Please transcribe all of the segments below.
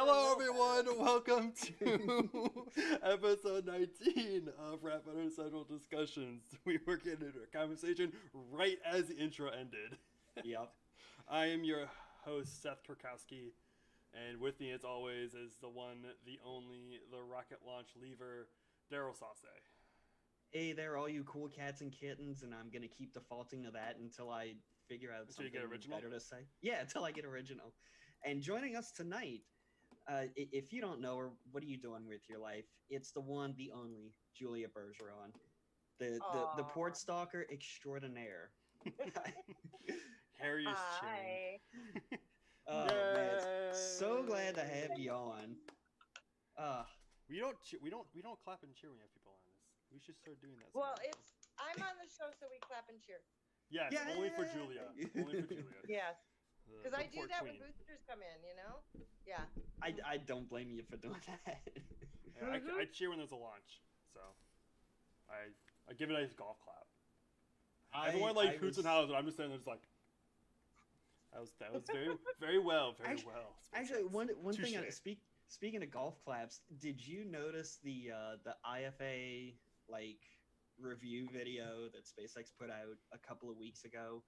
Hello, everyone. Welcome to episode 19 of Rapid Central Discussions. We were getting into a conversation right as the intro ended. Yep. I am your host, Seth Kurkowski, and with me, as always, is the one, the only, the rocket launch lever, Daryl Sausse. Hey there, all you cool cats and kittens, and I'm gonna keep defaulting to that until I figure out Until you get something original? better to say. Yeah, until I get original. And joining us tonight, if you don't know her, what are you doing with your life? It's the one, the only, Julia Bergeron, the port Aw. stalker extraordinaire. Harriest cheering. Hi. Oh man, so Yay! glad to have you on. Uh, We don't clap and cheer when we have people on this. We should start doing that. Well, sometime. I'm on the show, so we clap and cheer. Yes, Yay! only for Julia. Only for Julia. Yes, The- because the I do port that queen. when boosters come in. You know. Yeah. I don't blame you for doing that. Yeah, I cheer when there's a launch, so I give it a nice golf clap. Everyone I hoots was- and hollers, and I'm just standing there just like that was very very well. Actually, one thing. Touche. Speaking of golf claps, did you notice the IFA review video that SpaceX put out a couple of weeks ago,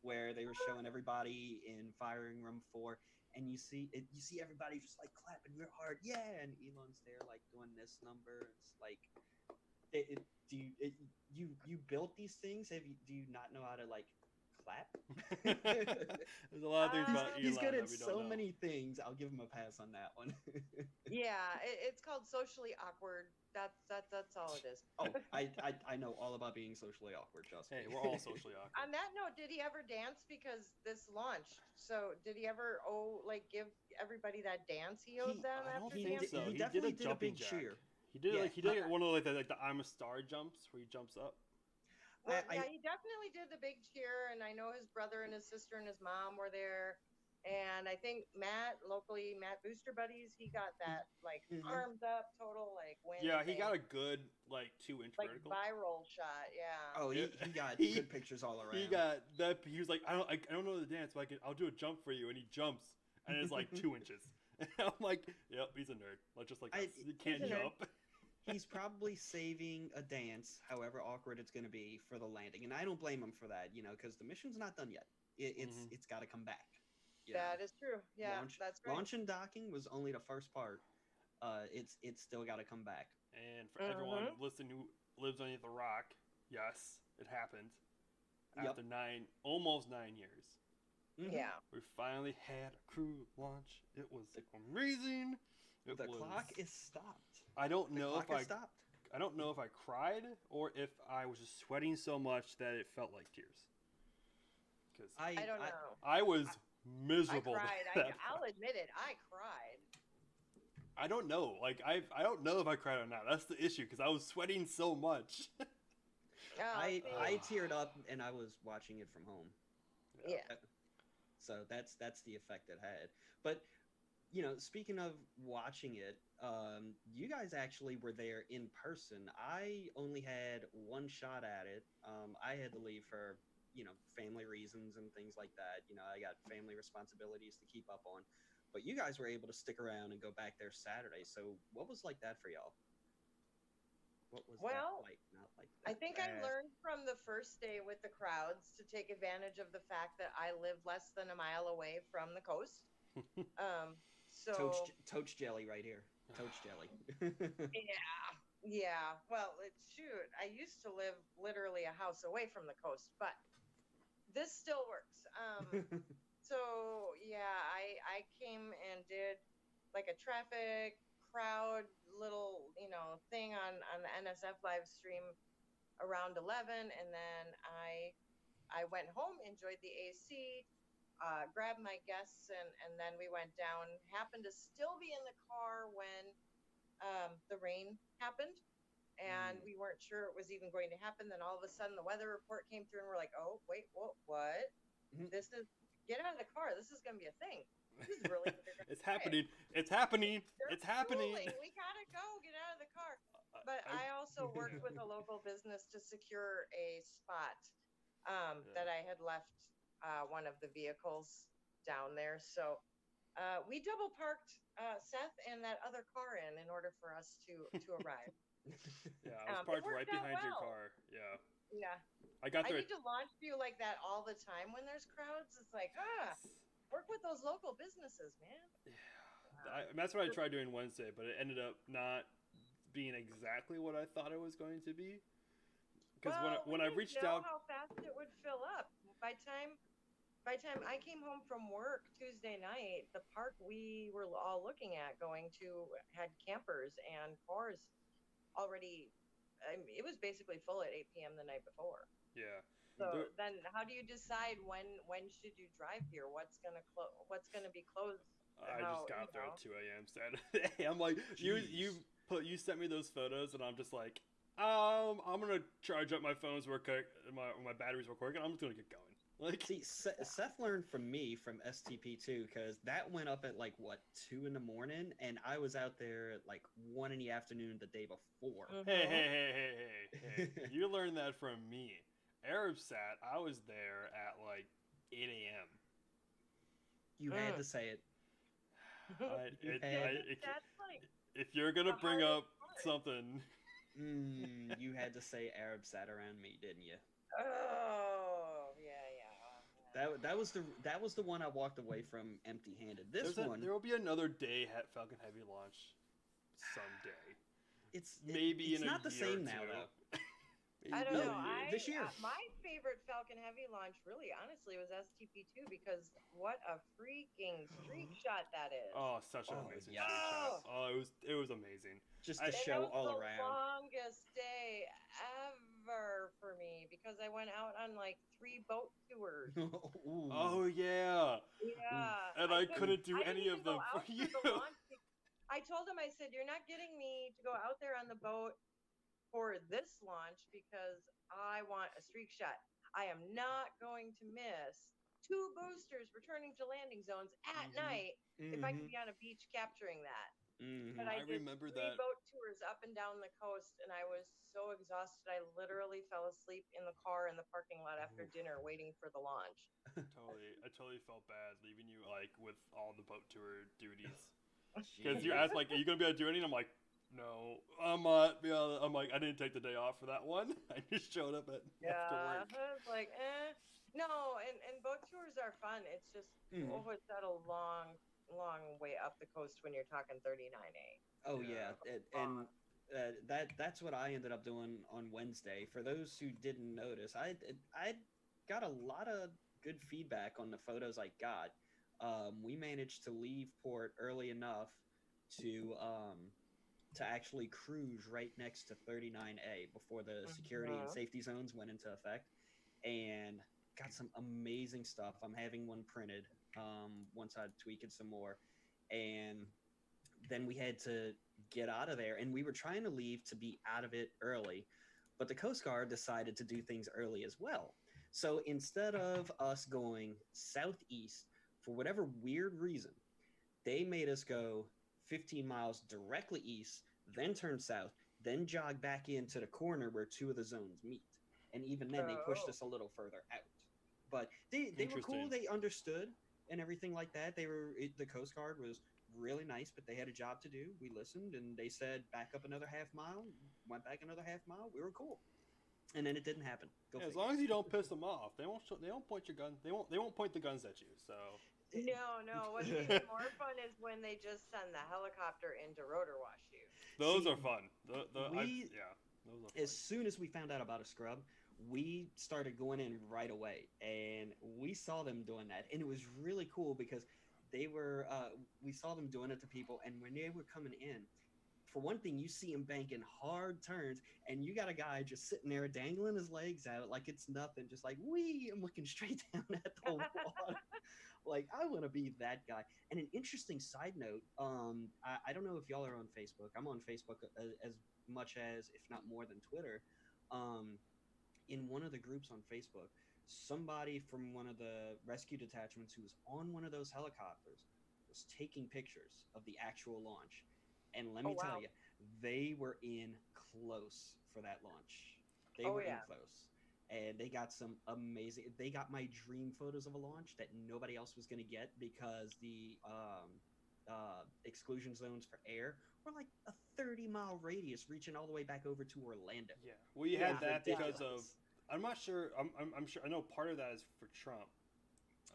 where they were showing everybody in firing room 4, and you see everybody just like clapping real hard, yeah, and Elon's there like doing this number. It's like, you built these things? Do you not know how to like clap? There's a lot of things about Elon He's good that at we don't so know. many things. I'll give him a pass on that one. Yeah. It's called socially awkward. That's all it is. Oh, I know all about being socially awkward, just Hey, we're all socially awkward. On that note, did he ever dance? Because this launched. So did he ever give everybody that dance he owed them I don't after think dancing? so. He He definitely did a did a jumping big jack. cheer. He did Yeah. he did one of the I'm a star jumps where he jumps up. Well, I- yeah, he definitely did the big cheer, and I know his brother and his sister and his mom were there. And I think Matt Booster Buddies, he got that Mhm. arms up total win. Yeah, he thing. got a good 2-inch vertical. Viral shot, yeah. Oh, he got good pictures all around. He got that. He was like, I don't know the dance, but I'll do a jump for you, and he jumps, and it's like 2 inches. And I'm like, yep, he's a nerd. Just like us. He can't He's a nerd. jump. He's probably saving a dance, however awkward it's going to be, for the landing, and I don't blame him for that. Because the mission's not done yet. It's got to come back. That is true. Yeah, that's right. Launch and docking was only the first part. It's still got to come back. And for everyone listening who lives underneath the rock, yes, it happened. After almost 9 years, Mhm. Yeah. we finally had a crew launch. It was amazing. The clock is stopped. I don't The know clock if I is stopped. I don't know if I cried or if I was just sweating so much that it felt like tears. Because I don't know. I was I miserable. cried. that I'll part. admit it. I cried. I don't know. I don't know if I cried or not. That's the issue because I was sweating so much. I see. teared up, and I was watching it from home. Yeah. So that's the effect it had. But speaking of watching it, you guys actually were there in person. I only had one shot at it. I had to leave for family reasons and things like that. I got family responsibilities to keep up on. But you guys were able to stick around and go back there Saturday. So what was like that for y'all? What was Well, that like? Not like that. I think I learned from the first day with the crowds to take advantage of the fact that I live less than a mile away from the coast. So Toach jelly right here. Toach jelly. yeah. Well, shoot, I used to live literally a house away from the coast, but this still works. So yeah, I came and did like a traffic crowd little thing on the NSF live stream around 11, and then I went home, enjoyed the AC, grabbed my guests, and then we went down. Happened to still be in the car when the rain happened, and we weren't sure it was even going to happen. Then all of a sudden the weather report came through, and we're like, oh wait, what? This is, get out of the car, this is going to be a thing. This is really It's happening. It's happening. It's happening. We gotta go, get out of the car. But I also worked with a local business to secure a spot that I had left one of the vehicles down there. So We double parked Seth and that other car in order for us to arrive. Yeah, I was It parked right worked out behind your well. car. Yeah, Yeah. I got I there. need to launch view like that all the time when there's crowds. It's like, work with those local businesses, man. That's what I tried doing Wednesday, but it ended up not being exactly what I thought it was going to be. Because Well, we when I didn't reached know out, how fast it would fill up. By time I came home from work Tuesday night, the park we were all looking at going to had campers and cars already. It was basically full at 8 p.m. the night before. yeah, So then, how do you decide when should you drive here? What's gonna be closed? I just How got there at 2 a.m. Saturday. I'm like, you sent me those photos, and I'm just like, I'm gonna charge up my phones real quick, my batteries real quick, and I'm just gonna get going. Like, See, Seth learned from me from STP2 because that went up at like what 2 in the morning, and I was out there at like 1 in the afternoon the day before. hey, you learned that from me. Arab Sat, I was there at like 8 a.m. You had to say it. If you're gonna bring up something, you had to say Arab Sat around me, didn't you? Oh yeah. That was the one I walked away from empty-handed. There will be another day at Falcon Heavy launch someday. It's maybe it's in a not the year same or now two. though. I don't know. This year. My favorite Falcon Heavy launch, really, honestly, was STP2 because what a freaking streak shot that is! Oh, such an amazing yes. streak shot! Oh, it was amazing. Just the show all around. The longest day ever for me because I went out on like 3 boat tours. Oh yeah. Yeah. And I couldn't do any of them for you. I told him, I said, you're not getting me to go out there on the boat for this launch because I want a streak shot. I am not going to miss 2 boosters returning to landing zones at night if I could be on a beach capturing that. But I did remember 3 that boat tours up and down the coast, and I was so exhausted. I literally fell asleep in the car in the parking lot after dinner waiting for the launch. I totally felt bad leaving you like with all the boat tour duties. Because you asked like, are you gonna be able to do anything? I'm like, no, I'm not. I'm like, I didn't take the day off for that one. I just showed up after work. I was like, no, and boat tours are fun. It's just it's at a long way up the coast when you're talking 39A. Oh yeah, that's what I ended up doing on Wednesday. For those who didn't notice, I got a lot of good feedback on the photos I got. We managed to leave port early enough to actually cruise right next to 39A before the security and safety zones went into effect, and got some amazing stuff. I'm having one printed once I tweak it some more, and then we had to get out of there, and we were trying to leave to be out of it early, but the Coast Guard decided to do things early as well. So instead of us going southeast, for whatever weird reason, they made us go 15 miles directly east, then turn south, then jog back into the corner where 2 of the zones meet. And even then, they pushed us a little further out. But they were cool. They understood and everything like that. The Coast Guard was really nice, but they had a job to do. We listened, and they said back up another half mile. Went back another half mile. We were cool. And then it didn't happen. As long as you don't piss them off, they won't point your gun. They won't point the guns at you. So. No. What's even more fun is when they just send the helicopter in to rotor wash you. Those are fun. Those are fun. As soon as we found out about a scrub, we started going in right away, and we saw them doing that, and it was really cool because we saw them doing it to people, and when they were coming in, for one thing, you see him banking hard turns, and you got a guy just sitting there dangling his legs out like it's nothing, just like, wee, I'm looking straight down at the water. Like, I want to be that guy. And an interesting side note, I don't know if y'all are on Facebook. I'm on Facebook as much as, if not more than Twitter. In one of the groups on Facebook, somebody from one of the rescue detachments who was on one of those helicopters was taking pictures of the actual launch. And let me tell you, they were in close for that launch. They were in close. and they got some amazing. They got my dream photos of a launch that nobody else was going to get because the exclusion zones for air were like a 30-mile radius reaching all the way back over to Orlando. Yeah, we Yeah. had that because of. Ridiculous. I'm not sure. I'm sure. I know part of that is for Trump.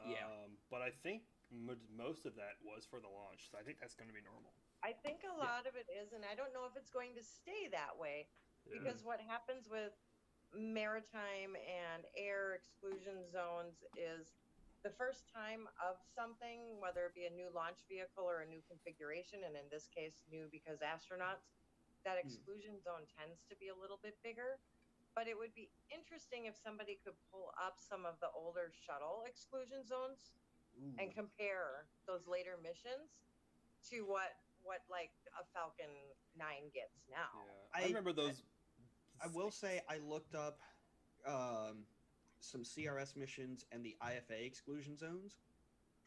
Yeah. But I think most of that was for the launch. So I think that's going to be normal. I think a lot of it is, and I don't know if it's going to stay that way, Yeah. because what happens with maritime and air exclusion zones is the first time of something, whether it be a new launch vehicle or a new configuration, and in this case, new because astronauts, that exclusion zone tends to be a little bit bigger. But it would be interesting if somebody could pull up some of the older shuttle exclusion zones and compare those later missions to what like a Falcon 9 gets now. Yeah, I remember those. I will say I looked up some CRS missions and the IFA exclusion zones.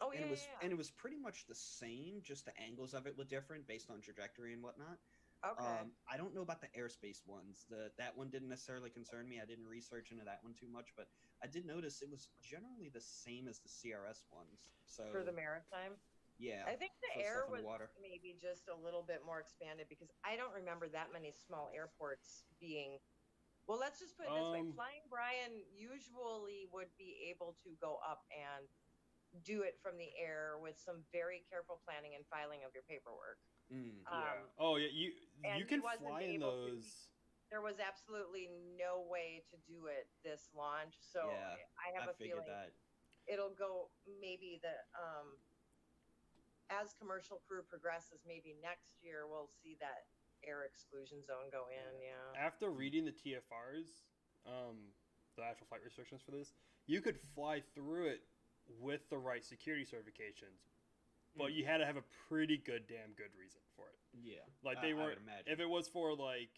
Oh and yeah, it was yeah. and it was pretty much the same, just the angles of it were different based on trajectory and whatnot. Okay. I don't know about the airspace ones. That one didn't necessarily concern me. I didn't research into that one too much, but I did notice it was generally the same as the CRS ones. So For the maritime, yeah, I think the for air stuff in was the water. maybe just a little bit more expanded because I don't remember that many small airports being. Well, let's just put it this way: Flying Brian usually would be able to go up and do it from the air with some very careful planning and filing of your paperwork. Yeah. Oh yeah. You can fly in those. There was absolutely no way to do it this launch, so Yeah, I have a figured feeling that. it'll go maybe the as commercial crew progresses, maybe next year we'll see that air exclusion zone go in. Yeah. After reading the TFRs, the actual flight restrictions for this, you could fly through it with the right security certifications, but you had to have a pretty damn good reason for it. Yeah, Like they I weren't. would imagine. If it was for like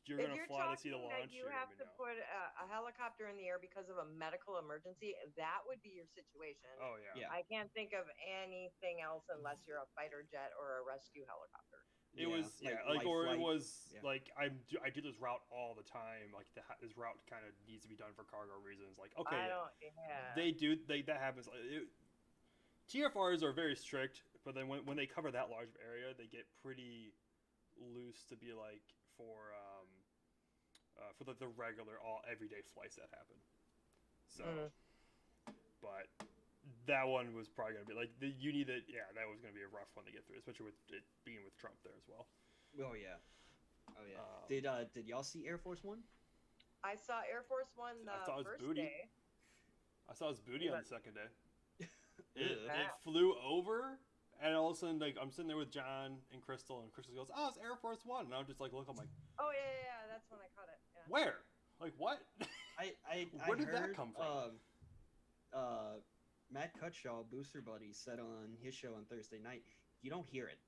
you're If gonna you're fly to see the talking that launch, you have to put a helicopter in the air because of a medical emergency, that would be your situation. Oh yeah. I can't think of anything else unless you're a fighter jet or a rescue helicopter. It was life or flight. it was Yeah. like I do this route all the time. Like this route kind of needs to be done for cargo reasons. Like okay, that happens. TFRs are very strict, but then when they cover that large of area, they get pretty loose to be like for the regular everyday flights that happen. So, but that one was probably gonna be like you need it. Yeah, that was gonna be a rough one to get through, especially with it being with Trump there as well. Oh yeah. Did y'all see Air Force One? I saw Air Force One the I saw his first booty. day. I saw his booty on the second day. It Yeah. flew over, and all of a sudden, like I'm sitting there with John and Crystal goes, "Oh, it's Air Force One," and I'm just like, "Look, I'm like, Oh yeah, that's when I caught it. Yeah. where? Like what? Where did that come from?" Matt Cutshaw, Booster Buddy, said on his show on Thursday night, you don't hear it.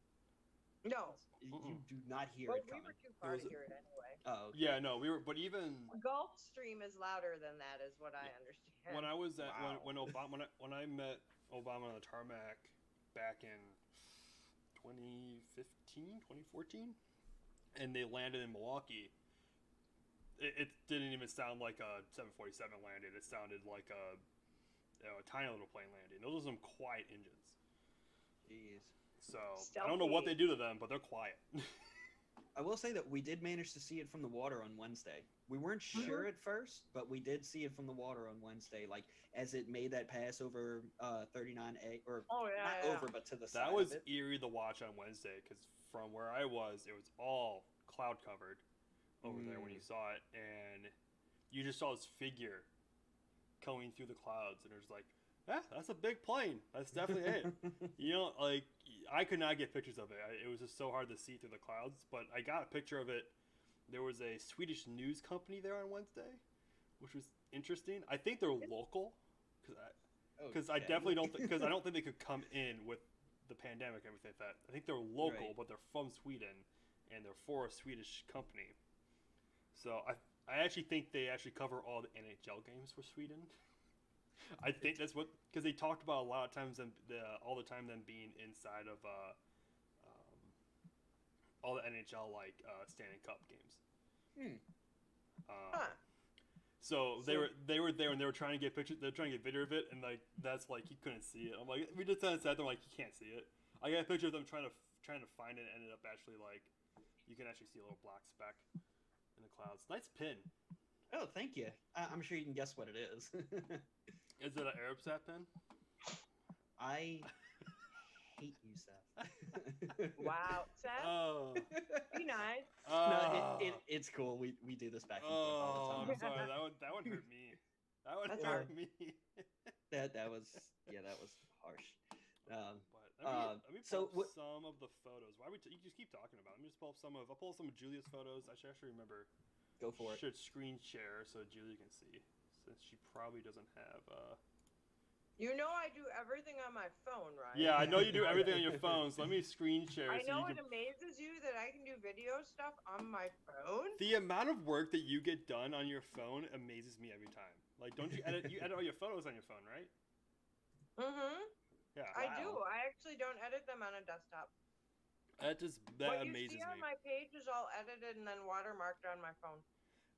No. You do not hear Well, it we coming. were too far to hear it anyway. Oh, okay. Yeah, no, we were, but even Gulfstream is louder than that, is what I understand. when I was at Wow. when I met Obama on the tarmac back in 2015, 2014, and they landed in Milwaukee. It didn't even sound like a 747 landed. It sounded like a tiny little plane landing. Those are some quiet engines. Jeez. So I don't know what they do to them, but they're quiet. I will say that we did manage to see it from the water on Wednesday. We weren't sure at first, but we did see it from the water on Wednesday, like as it made that pass over 39A, or not over, but to the side. That was of it. eerie to watch on Wednesday because from where I was, it was all cloud covered over there when you saw it, and you just saw this figure coming through the clouds, and it was like, yeah, that's a big plane. That's definitely it. You know, like I could not get pictures of it. It was just so hard to see through the clouds, but I got a picture of it. There was a Swedish news company there on Wednesday, which was interesting. I think they're local because I definitely don't because I don't think they could come in with the pandemic and everything like that. I think they're local, but they're from Sweden, and they're for a Swedish company. So I actually think they actually cover all the NHL games for Sweden. I think that's what, because they talked about a lot of times all the time them being inside of all the NHL like Stanley Cup games. So they were there and they were trying to get pictures. They're trying to get video of it, and like that's like he couldn't see it. I'm like, we just kind of sat there like he can't see it. I got a picture of them trying to find it. And ended up actually like you can actually see a little black speck in the clouds. Nice pin. Oh, thank you. I'm sure you can guess what it is. Is it an Arab Sat pin? I hate you, Seth. Wow, Seth. Oh. Be nice. No, it's cool. We do this back and forth all I'm the time. sorry. That would hurt me. That would That's hurt hard. me. that was harsh. But let me so pull up some of the photos. Why you just keep talking about it. Let me just pull up I'll pull up some of Julia's photos. I should actually remember. Go for it. Should screen share so Julia can see, since she probably doesn't have. You know I do everything on my phone, right? Yeah, I know you do everything on your phone. So let me screen share. I know so it amazes you that I can do video stuff on my phone. the amount of work that you get done on your phone amazes me every time. Like, don't you edit? You edit all your photos on your phone, right? Mm-hmm. Yeah. I do. I actually don't edit them on a desktop. That What amazes you see on me. my page is all edited and then watermarked on my phone.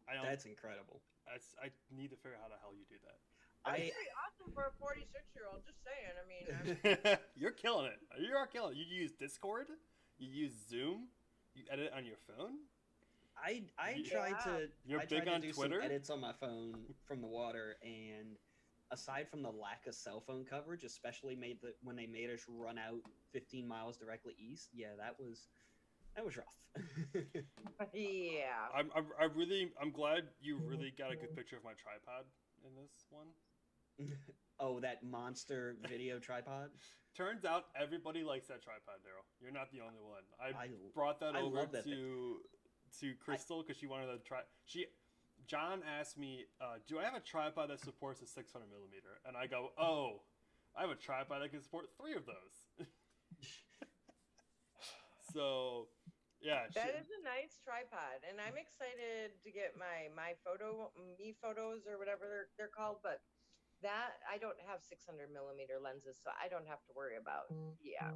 That's incredible. I need to figure out how the hell you do that. That's pretty awesome for a 46-year-old. Just saying. I mean, You're killing it. You are killing it. You use Discord. You use Zoom. You edit on your phone. I tried to. You're I big tried on to do Twitter? some edits on my phone from the water, and aside from the lack of cell phone coverage, especially when they made us run out 15 miles directly east, yeah, that was rough. yeah. I'm glad you really got a good picture of my tripod in this one. Oh, that monster video tripod. Turns out everybody likes that tripod, Daryl. You're not the only one. I brought that I over love that to Crystal because she wanted to try. John asked me, "Do I have a tripod that supports a 600 millimeter?" And I go, "Oh, I have a tripod that can support 3 of those." So, yeah. That is a nice tripod, and I'm excited to get my photos or whatever they're called, but that I don't have 600 millimeter lenses, so I don't have to worry about. Yeah.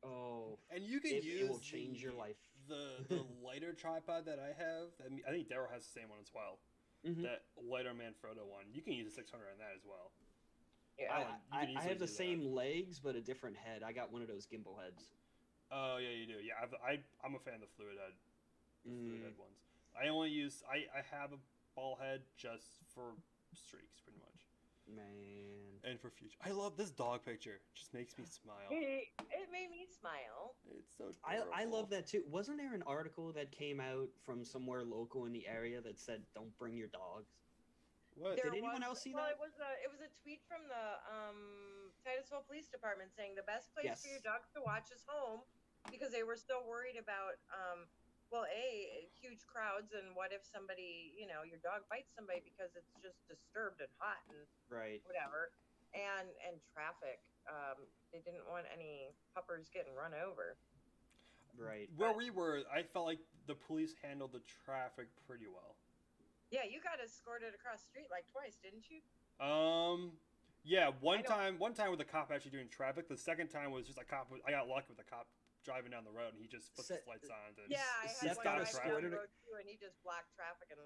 Oh, And you can use it will change your life. The lighter tripod that I have. I think Daryl has the same one as well. Mhm. That lighter Manfrotto one. You can use a 600 on that as well. Yeah. I have the same legs, but a different head. I got one of those gimbal heads. Oh yeah, you do. Yeah, I'm a fan of the fluid head. Fluid head ones. I only use. I have a ball head just for streaks, pretty much. Man. And for future. I love this dog picture. It just makes me smile. It made me smile. It's so adorable. I love that too. Wasn't there an article that came out from somewhere local in the area that said don't bring your dogs? What? Did anyone else see that? It was a tweet from the Titusville Police Department saying the best place for your dogs to watch is home because they were still worried about huge crowds, and what if somebody, your dog bites somebody because it's just disturbed and hot and whatever, and traffic. They didn't want any puppers getting run over. Right. Where we were, I felt like the police handled the traffic pretty well. Yeah, you got escorted across the street like twice, didn't you? Yeah, one time with a cop actually doing traffic. The second time was just a cop. I got lucky with a cop driving down the road, and he just flipped his lights on. And yeah, I had Seth one got escorted, down the road too, and he just blocked traffic and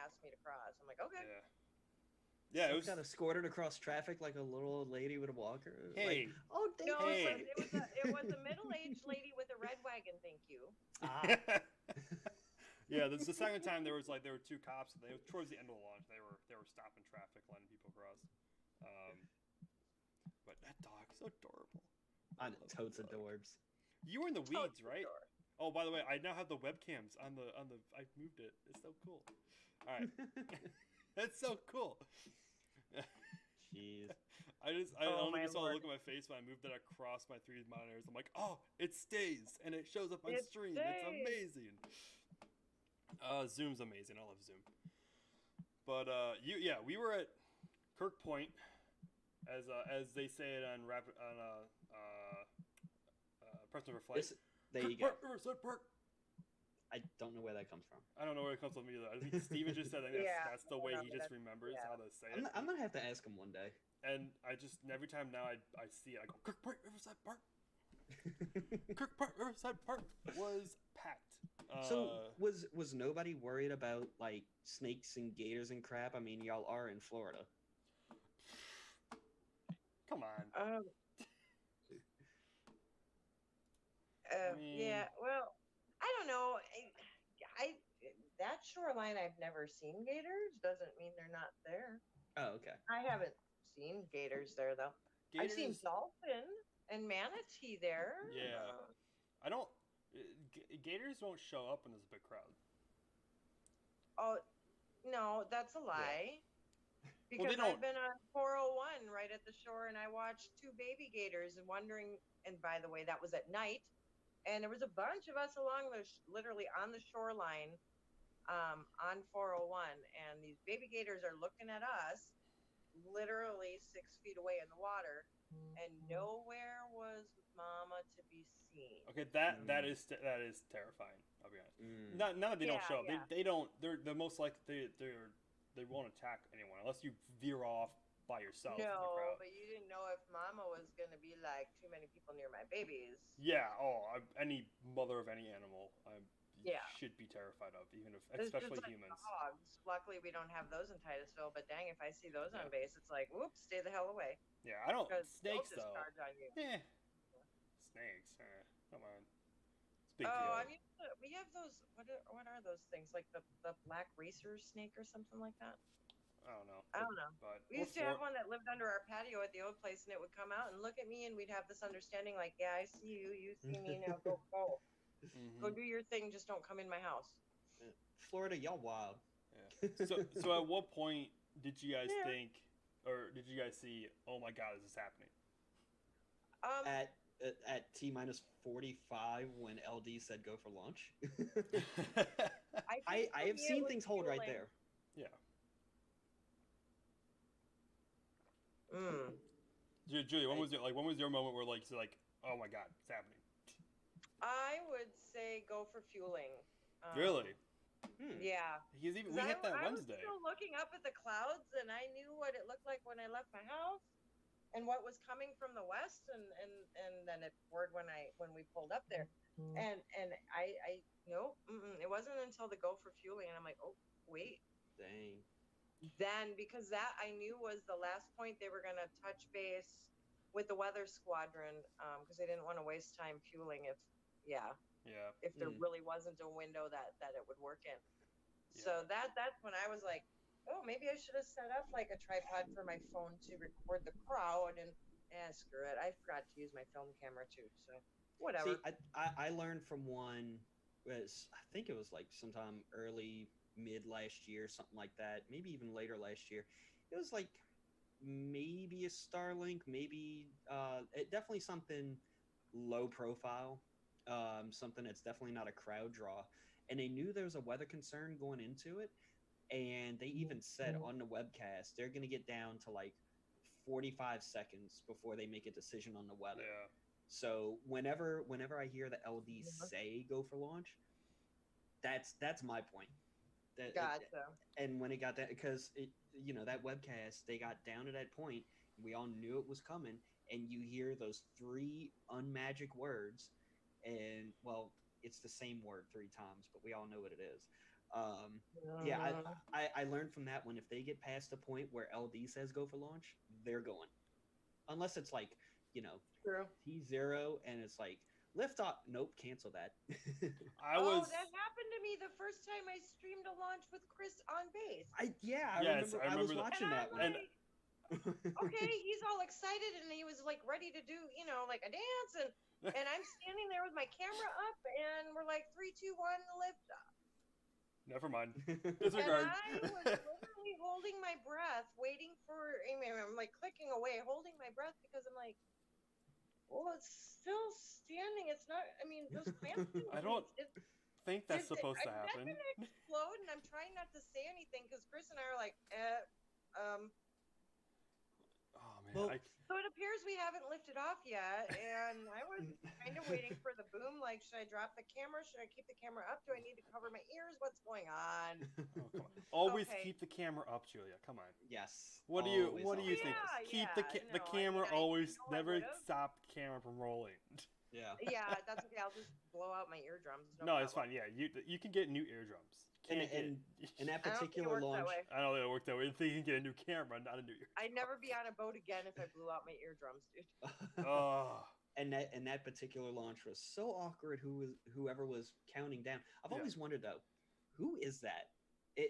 asked me to cross. I'm like, okay. Yeah, it was got escorted across traffic like a little old lady with a walker. Hey. Like, oh, No, Hey. it was a middle-aged lady with a red wagon. Thank you. Yeah, this is the second time there were 2 cops. And towards the end of the launch, they were stopping traffic, letting people cross. But that dog is so adorable. Totes adorbs. You were in the weeds, right? Oh, by the way, I now have the webcams on the. I moved it. It's so cool. All right, that's so cool. Jeez. I don't even saw the look on my face when I moved it across my 3 monitors. I'm like, oh, it stays and it shows up on stream. It's amazing. Zoom's amazing. I love Zoom. But we were at Kirk Point, as they say it on Press Number Flight. There you go. I don't know where that comes from. I don't know where it comes from either. I think Steven just said that. That's the way he just remembers how to say it. I'm gonna have to ask him one day. And I just every time now I see it, I go Kirk Point Riverside Park. Kirk Point Riverside Park was packed. So was nobody worried about like snakes and gators and crap? I mean, y'all are in Florida. Come on. Yeah. Well, I don't know. I that shoreline I've never seen gators doesn't mean they're not there. Oh, okay. I haven't seen gators there though. I've seen dolphin and manatee there. Yeah. I don't. Gators won't show up when there's a big crowd. Oh, no, that's a lie. Yeah. Because I've been on 401 right at the shore, and I watched 2 baby gators, and wondering. And by the way, that was at night, and there was a bunch of us along literally on the shoreline, on 401, and these baby gators are looking at us, literally 6 feet away in the water, and nowhere was Mama to be seen. Okay, that is terrifying. I'll be honest. Not that they don't show up. Yeah. They don't. They're most likely they won't attack anyone unless you veer off by yourself. No, but you didn't know if Mama was gonna be like too many people near my babies. Yeah. Any mother of any animal, should be terrified of, even if especially like humans. Hogs. Luckily, we don't have those in Titusville. But dang, if I see those on base, it's like, whoops, stay the hell away. Yeah, I don't. Snakes though. On you. Yeah. Snakes. Come on. It's big deal. I mean, we have those. What are those things? Like the black racer snake or something like that? I don't know. But we used to have one that lived under our patio at the old place, and it would come out and look at me, and we'd have this understanding, like, yeah, I see you, you see me, now go. Go do your thing, just don't come in my house. Florida, y'all wild. Yeah. So at what point did you guys think, or did you guys see, oh my God, is this happening? At T-45 when LD said go for launch. I have seen things hold right there. Yeah. Julia, when was your moment where like oh my God, it's happening? I would say go for fueling. Really? Yeah. We hit that Wednesday. I was still looking up at the clouds, and I knew what it looked like when I left my house, and what was coming from the west, and then it poured when we pulled up there, and I nope, it wasn't until the go for fueling, and I'm like, oh wait, dang. Then because that I knew was the last point they were gonna touch base with the weather squadron, because they didn't want to waste time fueling if there really wasn't a window that it would work in. Yeah. So that's when I was like, oh, maybe I should have set up like a tripod for my phone to record the crowd, and screw it, I forgot to use my film camera too, so whatever. See, I learned from one, I think it was like sometime early mid last year, something like that, maybe even later last year. It was like maybe a Starlink, maybe definitely something low profile, something that's definitely not a crowd draw, and they knew there was a weather concern going into it, and they even said on the webcast they're going to get down to like 45 seconds before they make a decision on the weather. Yeah. So whenever I hear the LD say go for launch, that's my point. Gotcha. And when it got that, because that webcast, they got down to that point, we all knew it was coming, and you hear those 3 unmagic words, and well, it's the same word 3 times, but we all know what it is. I learned from that one, if they get past the point where LD says go for launch, they're going. Unless it's like, True. T0 and it's like lift off. Nope, cancel that. That happened to me the first time I streamed a launch with Chris on base. I remember watching that one. Okay, he's all excited and he was like ready to do, like a dance, and I'm standing there with my camera up, and we're like 3, 2, 1, lift up. Never mind. Disregard. And I was literally holding my breath, waiting for. I'm like clicking away, holding my breath because I'm like, well, it's still standing. It's not. I mean, those clamps. I don't think that's supposed to happen. It's gonna explode, and I'm trying not to say anything because Chris and I are like, Oh man. Well, So it appears we haven't lifted off yet, and I was kind of waiting for the boom. Like, should I drop the camera? Should I keep the camera up? Do I need to cover my ears? What's going on? Oh, come on. Always keep the camera up, Julia. Come on. Yes. What do you think? Keep the camera always. Never would've. stop the camera from rolling. Yeah, that's okay. I'll just blow out my eardrums. No, it's problem. fine. Yeah, you can get new eardrums. And that I don't think it particular works that launch, way. I don't think it worked that way. You can get a new camera, not a new eardrum. I'd never be on a boat again if I blew out my eardrums, dude. Oh. and that particular launch was so awkward. Whoever was counting down. I've Yeah. always wondered though, who is that?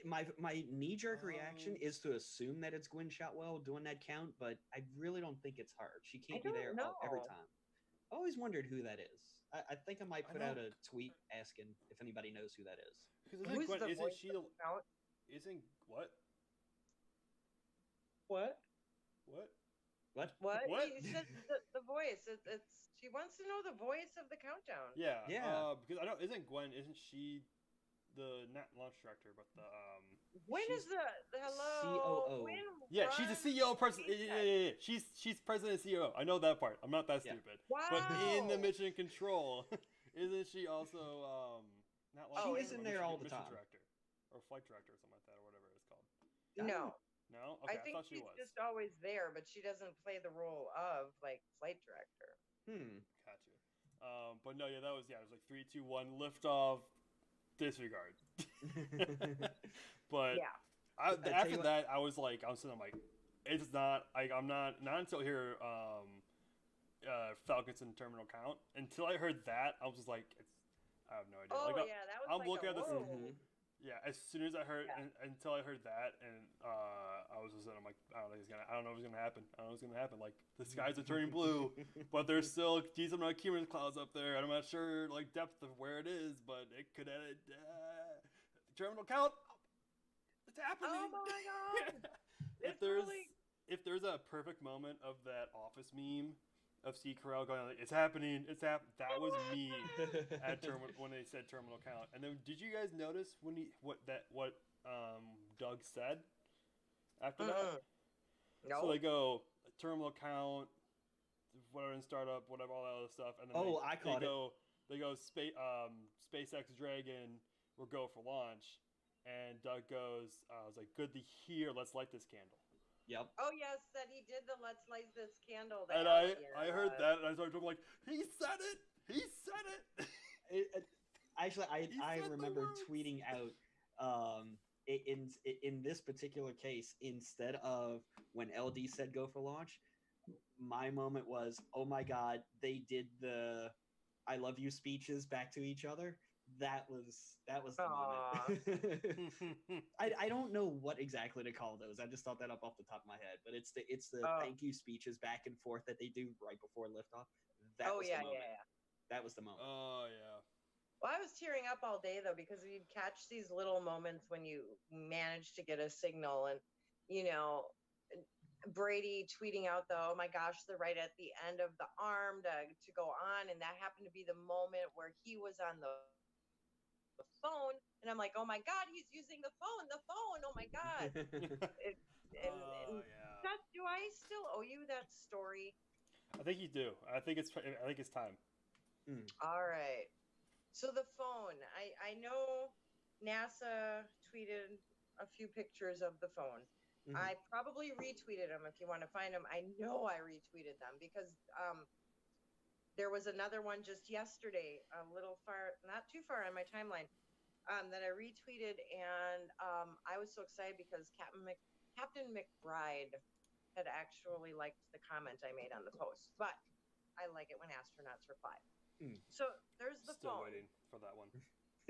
My knee jerk reaction is to assume that it's Gwen Shotwell doing that count, but I really don't think it's her. She can't be there every time. I always wondered who that is. I think I might put out a tweet asking if anybody knows who that is. Who's the isn't voice she? of the count? Isn't what? What? What? What? What? What? You said the voice. It's she wants to know the voice of the countdown. Yeah. Yeah. Because I don't. Isn't Gwen? Isn't she the not launch director, but the When is the hello? COO. When Yeah, she's a CEO person. Yeah. She's president and CEO. I know that part. I'm not that stupid. Wow. But in the mission control, isn't she also not launch She director, is in but there all the mission time. director or flight director or something like that or whatever it's called? No. No. Okay, I think thought she she's was. just always there, but she doesn't play the role of like flight director. Gotcha. But no, yeah, it was like 3, 2, 1, lift off, disregard. But Yeah. After that, I was sitting, I'm like, it's not like I'm not until I hear Falcons in terminal count. Until I heard that, I was just like, I have no idea. Oh like, yeah, that was I'm like looking a at this. whoa. Yeah, as soon as I heard, until I heard that, and I was just, I'm like, I don't know what's gonna happen. I don't know what's gonna happen. Like the skies are turning blue, but there's still decent amount of cumulus clouds up there, and I'm not sure like depth of where it is, but it could edit terminal count. It's happening. Oh my god! if there's a perfect moment of that Office meme of Steve Carell going like, it's happening, that was me at when they said terminal count. And then did you guys notice when what Doug said after that? No. So they go terminal count, whatever in startup, whatever, all that other stuff, and then I caught it. They go SpaceX Dragon will go for launch, and Doug goes, I was like, good to hear. Let's light this candle. Yep. Oh yes, that he did the "Let's light this candle." And I heard that, and I started talking like, he said it. He said it. Actually, I remember tweeting out in this particular case, instead of when LD said go for launch, my moment was, oh my god, they did the I love you speeches back to each other. That was the moment. I don't know what exactly to call those. I just thought that up off the top of my head. But it's the thank you speeches back and forth that they do right before liftoff. That was the moment. Yeah. That was the moment. Oh yeah. Well, I was tearing up all day though, because you'd catch these little moments when you manage to get a signal, and Brady tweeting out though, oh my gosh, they're right at the end of the arm to go on, and that happened to be the moment where he was on the phone, and I'm like, oh my god, he's using the phone, oh my god. Seth, do I still owe you that story? I think you do. I think it's time. All right, so the phone, I know NASA tweeted a few pictures of the phone. I probably retweeted them. If you want to find them, I know I retweeted them because there was another one just yesterday, a little far, not too far on my timeline, that I retweeted, and I was so excited because Captain McBride had actually liked the comment I made on the post, but I like it when astronauts reply. So there's the Still phone. waiting for that one.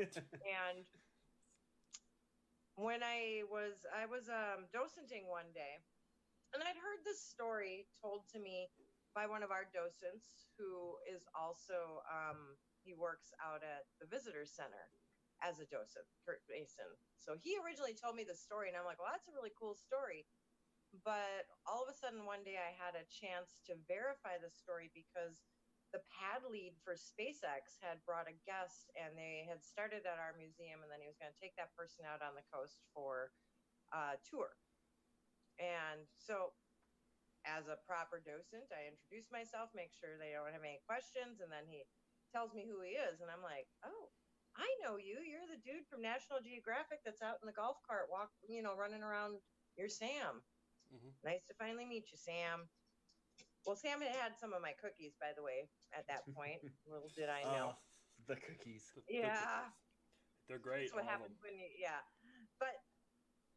And when I was docenting one day, and I'd heard this story told to me by one of our docents who is also he works out at the visitor center as a docent, Kurt Mason. So he originally told me the story, and I'm like, well, that's a really cool story. But all of a sudden one day I had a chance to verify the story because the pad lead for SpaceX had brought a guest, and they had started at our museum, and then he was going to take that person out on the coast for a tour. And so as a proper docent, I introduce myself, make sure they don't have any questions, and then he tells me who he is, and I'm like, oh, I know you. You're the dude from National Geographic that's out in the golf cart running around. You're Sam. Nice to finally meet you, Sam. Well, Sam had some of my cookies, by the way, at that point. Little did I know. The cookies. Yeah. They're great. That's what happens when you, yeah. But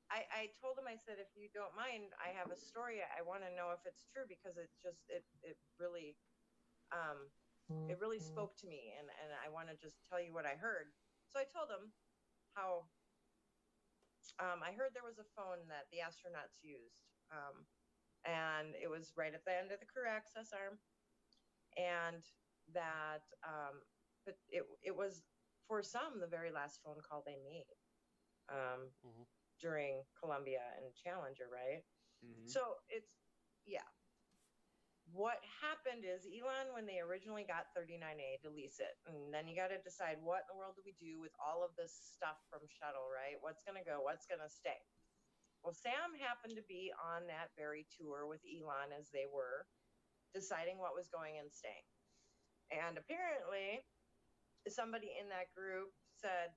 I told him, I said, if you don't mind, I have a story. I want to know if it's true because it really spoke to me, and I want to just tell you what I heard. So I told him how I heard there was a phone that the astronauts used, and it was right at the end of the career access arm, and that but it was for some the very last phone call they made during Columbia and Challenger, right? So it's what happened is Elon, when they originally got 39A, to lease it, and then you got to decide what in the world do we do with all of this stuff from shuttle, right? What's going to go? What's going to stay? Well, Sam happened to be on that very tour with Elon as they were deciding what was going and staying. And apparently, somebody in that group said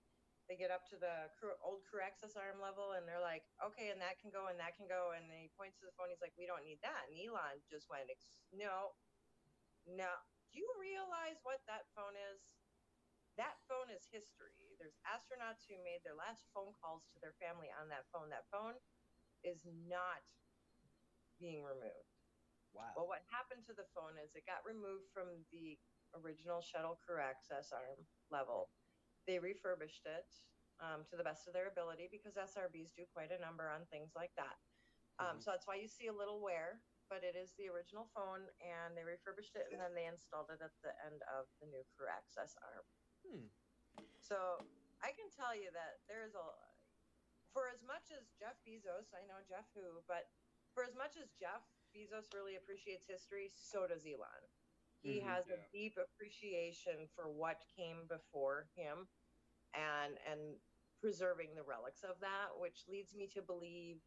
they get up to the old crew access arm level and they're like, okay, and that can go and that can go. And he points to the phone. He's like, we don't need that. And Elon just went, no. Do you realize what that phone is? That phone is history. There's astronauts who made their last phone calls to their family on that phone. That phone is not being removed. Wow. Well, what happened to the phone is it got removed from the original shuttle crew access arm level. They refurbished it to the best of their ability because SRBs do quite a number on things like that. So that's why you see a little wear, but it is the original phone, and they refurbished it, and then they installed it at the end of the new crew access arm. So I can tell you that there's for as much as Jeff Bezos, I know Jeff who, but for as much as Jeff Bezos really appreciates history, so does Elon. He has a deep appreciation for what came before him and preserving the relics of that, which leads me to believe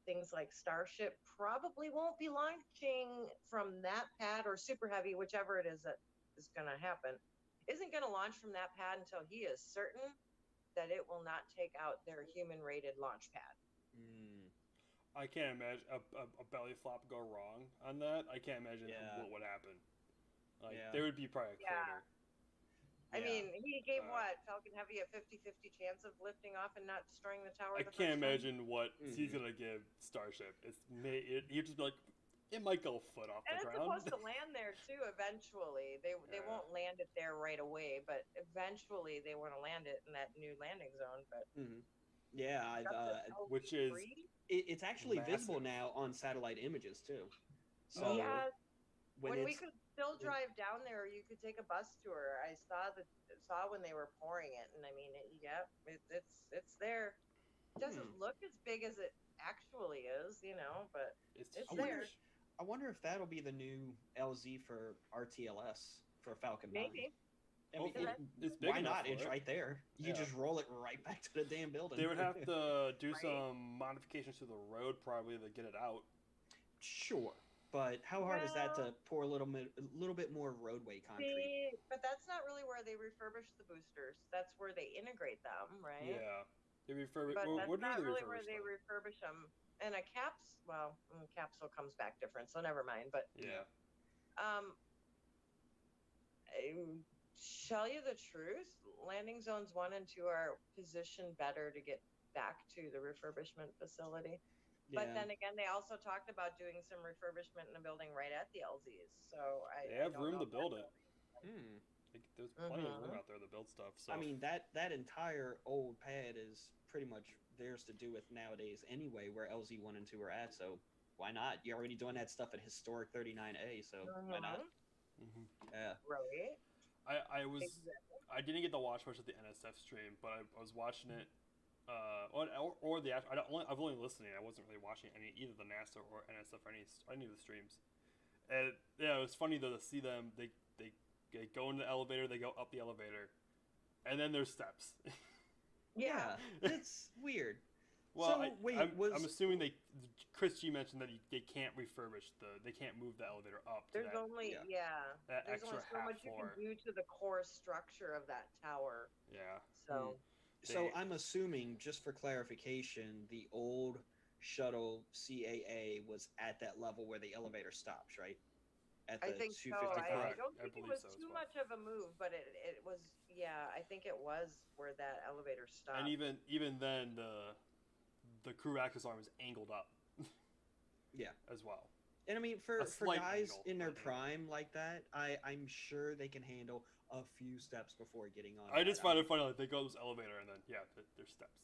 things like Starship probably won't be launching from that pad, or Super Heavy, whichever it is that is going to happen, isn't going to launch from that pad until he is certain that it will not take out their human-rated launch pad. I can't imagine a belly flop go wrong on that. I can't imagine what would happen. Like, there would be probably a crater. I mean, he gave Falcon Heavy a 50-50 chance of lifting off and not destroying the tower. I can't imagine what he's going to give Starship. He'd just be like, it might go a foot off the ground. And it's supposed to land there, too, eventually. They won't land it there right away, but eventually they want to land it in that new landing zone. But yeah, which is... It's actually visible now on satellite images, too. So when we could still drive down there, you could take a bus tour. I saw when they were pouring it, and I mean, it's there. It doesn't look as big as it actually is, but it's there. I wonder if that'll be the new LZ for RTLS for Falcon 9. Maybe. I mean, it's big why not? It's it. right there. You just roll it right back to the damn building. They would have to do some modifications to the road probably to get it out. Sure. But how hard is that to pour a little bit more roadway concrete? But that's not really where they refurbish the boosters. That's where they integrate them, right? Yeah. They refurbish. But that's not really where they refurbish them. And a capsule comes back different, so never mind. But tell you the truth, landing zones 1 and 2 are positioned better to get back to the refurbishment facility. But then again, they also talked about doing some refurbishment in the building right at the LZs. So they have room to build it. There's plenty of room out there to build stuff. So I mean, that entire old pad is pretty much theirs to do with nowadays anyway, where LZ 1 and 2 are at. So why not? You're already doing that stuff at historic 39A. So why not? Yeah. Right. I didn't get to watch much of the NSF stream, but I was watching it. Or the actual, I've only listening. I wasn't really watching either the NASA or NSF or any of the streams. And it was funny though to see them. They go into the elevator, they go up the elevator, and then there's steps. Yeah, it's weird. Well, so, I'm assuming Chris G mentioned that they can't they can't move the elevator up. There's only that there's extra only so much floor. you can do to the core structure of that tower. Yeah. So I'm assuming, just for clarification, the old shuttle CAA was at that level where the elevator stops, right? at the I think so. 255. I don't I think it believe was so as too well. much of a move, but it was. Yeah, I think it was where that elevator stopped. And even then, the crew access arm is angled up. Yeah. As well. And I mean, for slight guys angle, in their but prime like that, I'm sure they can handle a few steps before getting on. I just find it funny, like they go to this elevator and then there's steps.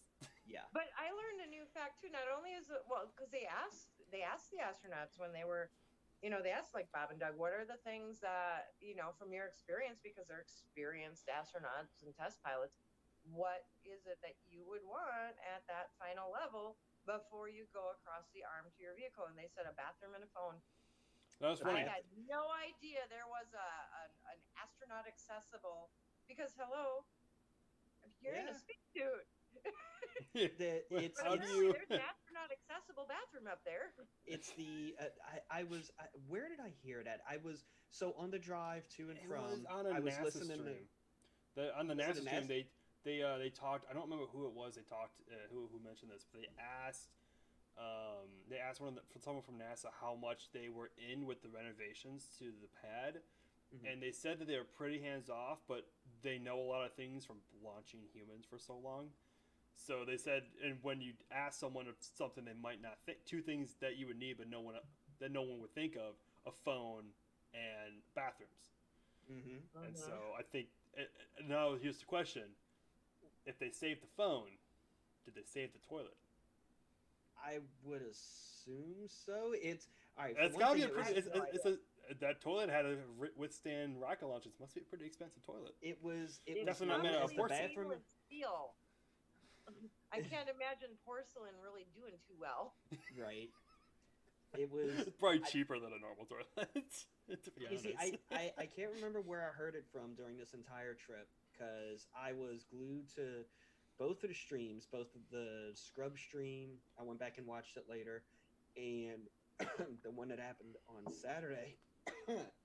Yeah. But I learned a new fact too. Not only is it because they asked the astronauts when they were, they asked like Bob and Doug, what are the things that from your experience, because they're experienced astronauts and test pilots, what is it that you would want at that final level before you go across the arm to your vehicle? And they said a bathroom and a phone. That was funny. I had no idea there was an astronaut accessible, because hello, you're in a spacesuit. It's there's an astronaut accessible bathroom up there. It's the where did I hear that? I was on the drive to and from. I was listening stream. On the NASA stream, they talked. I don't remember who it was. They talked who mentioned this, but they asked someone from NASA how much they were in with the renovations to the pad, and they said that they were pretty hands off, but they know a lot of things from launching humans for so long. So they said, and when you ask someone something they might not think, two things that you would need, but no one would think of: a phone and bathrooms. And so I think now here's the question: if they saved the phone, did they save the toilet? I would assume so. It's all right. It's gotta be a pretty. That toilet had to withstand rocket launches. Must be a pretty expensive toilet. It was definitely not made out of porcelain. Steel. I can't imagine porcelain really doing too well. Right. It was probably cheaper than a normal toilet. To be honest. See, I can't remember where I heard it from during this entire trip, because I was glued to both of the streams, both of the Scrub stream. I went back and watched it later, and the one that happened on Saturday.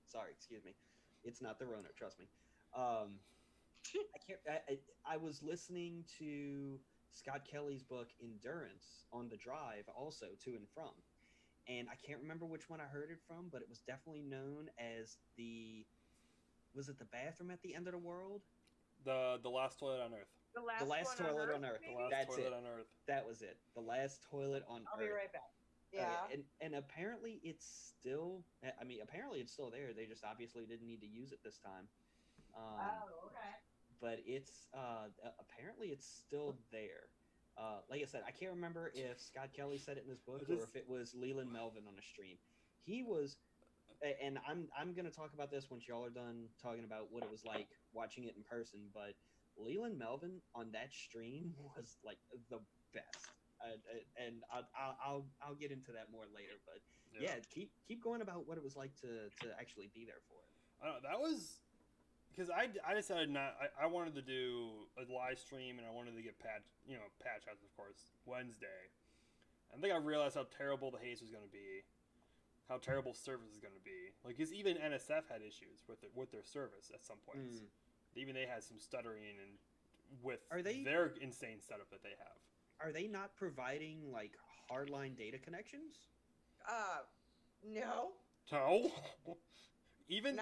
Sorry, excuse me. It's not the Rona, trust me. I was listening to Scott Kelly's book Endurance on the drive, also to and from, and I can't remember which one I heard it from, but it was definitely known as was it the bathroom at the end of the world? The last toilet on Earth. The last toilet on Earth. The last toilet on Earth. That was it. The last toilet on Earth. I'll be right back. Yeah. And apparently it's still. I mean, apparently it's still there. They just obviously didn't need to use it this time. Okay. But it's apparently it's still there. Like I said, I can't remember if Scott Kelly said it in his book or if it was Leland Melvin on a stream. He was, and I'm gonna talk about this once y'all are done talking about what it was like watching it in person. But Leland Melvin on that stream was like the best, and I'll get into that more later. But yeah, keep going about what it was like to actually be there for it. I don't know, that was. Because I decided not. I wanted to do a live stream, and I wanted to get patch outs, of course, Wednesday. I think I realized how terrible the haze was going to be, how terrible service is going to be. Like, because even NSF had issues with their service at some points. Even they had some stuttering and with their insane setup that they have. Are they not providing like hardline data connections? No. No. Even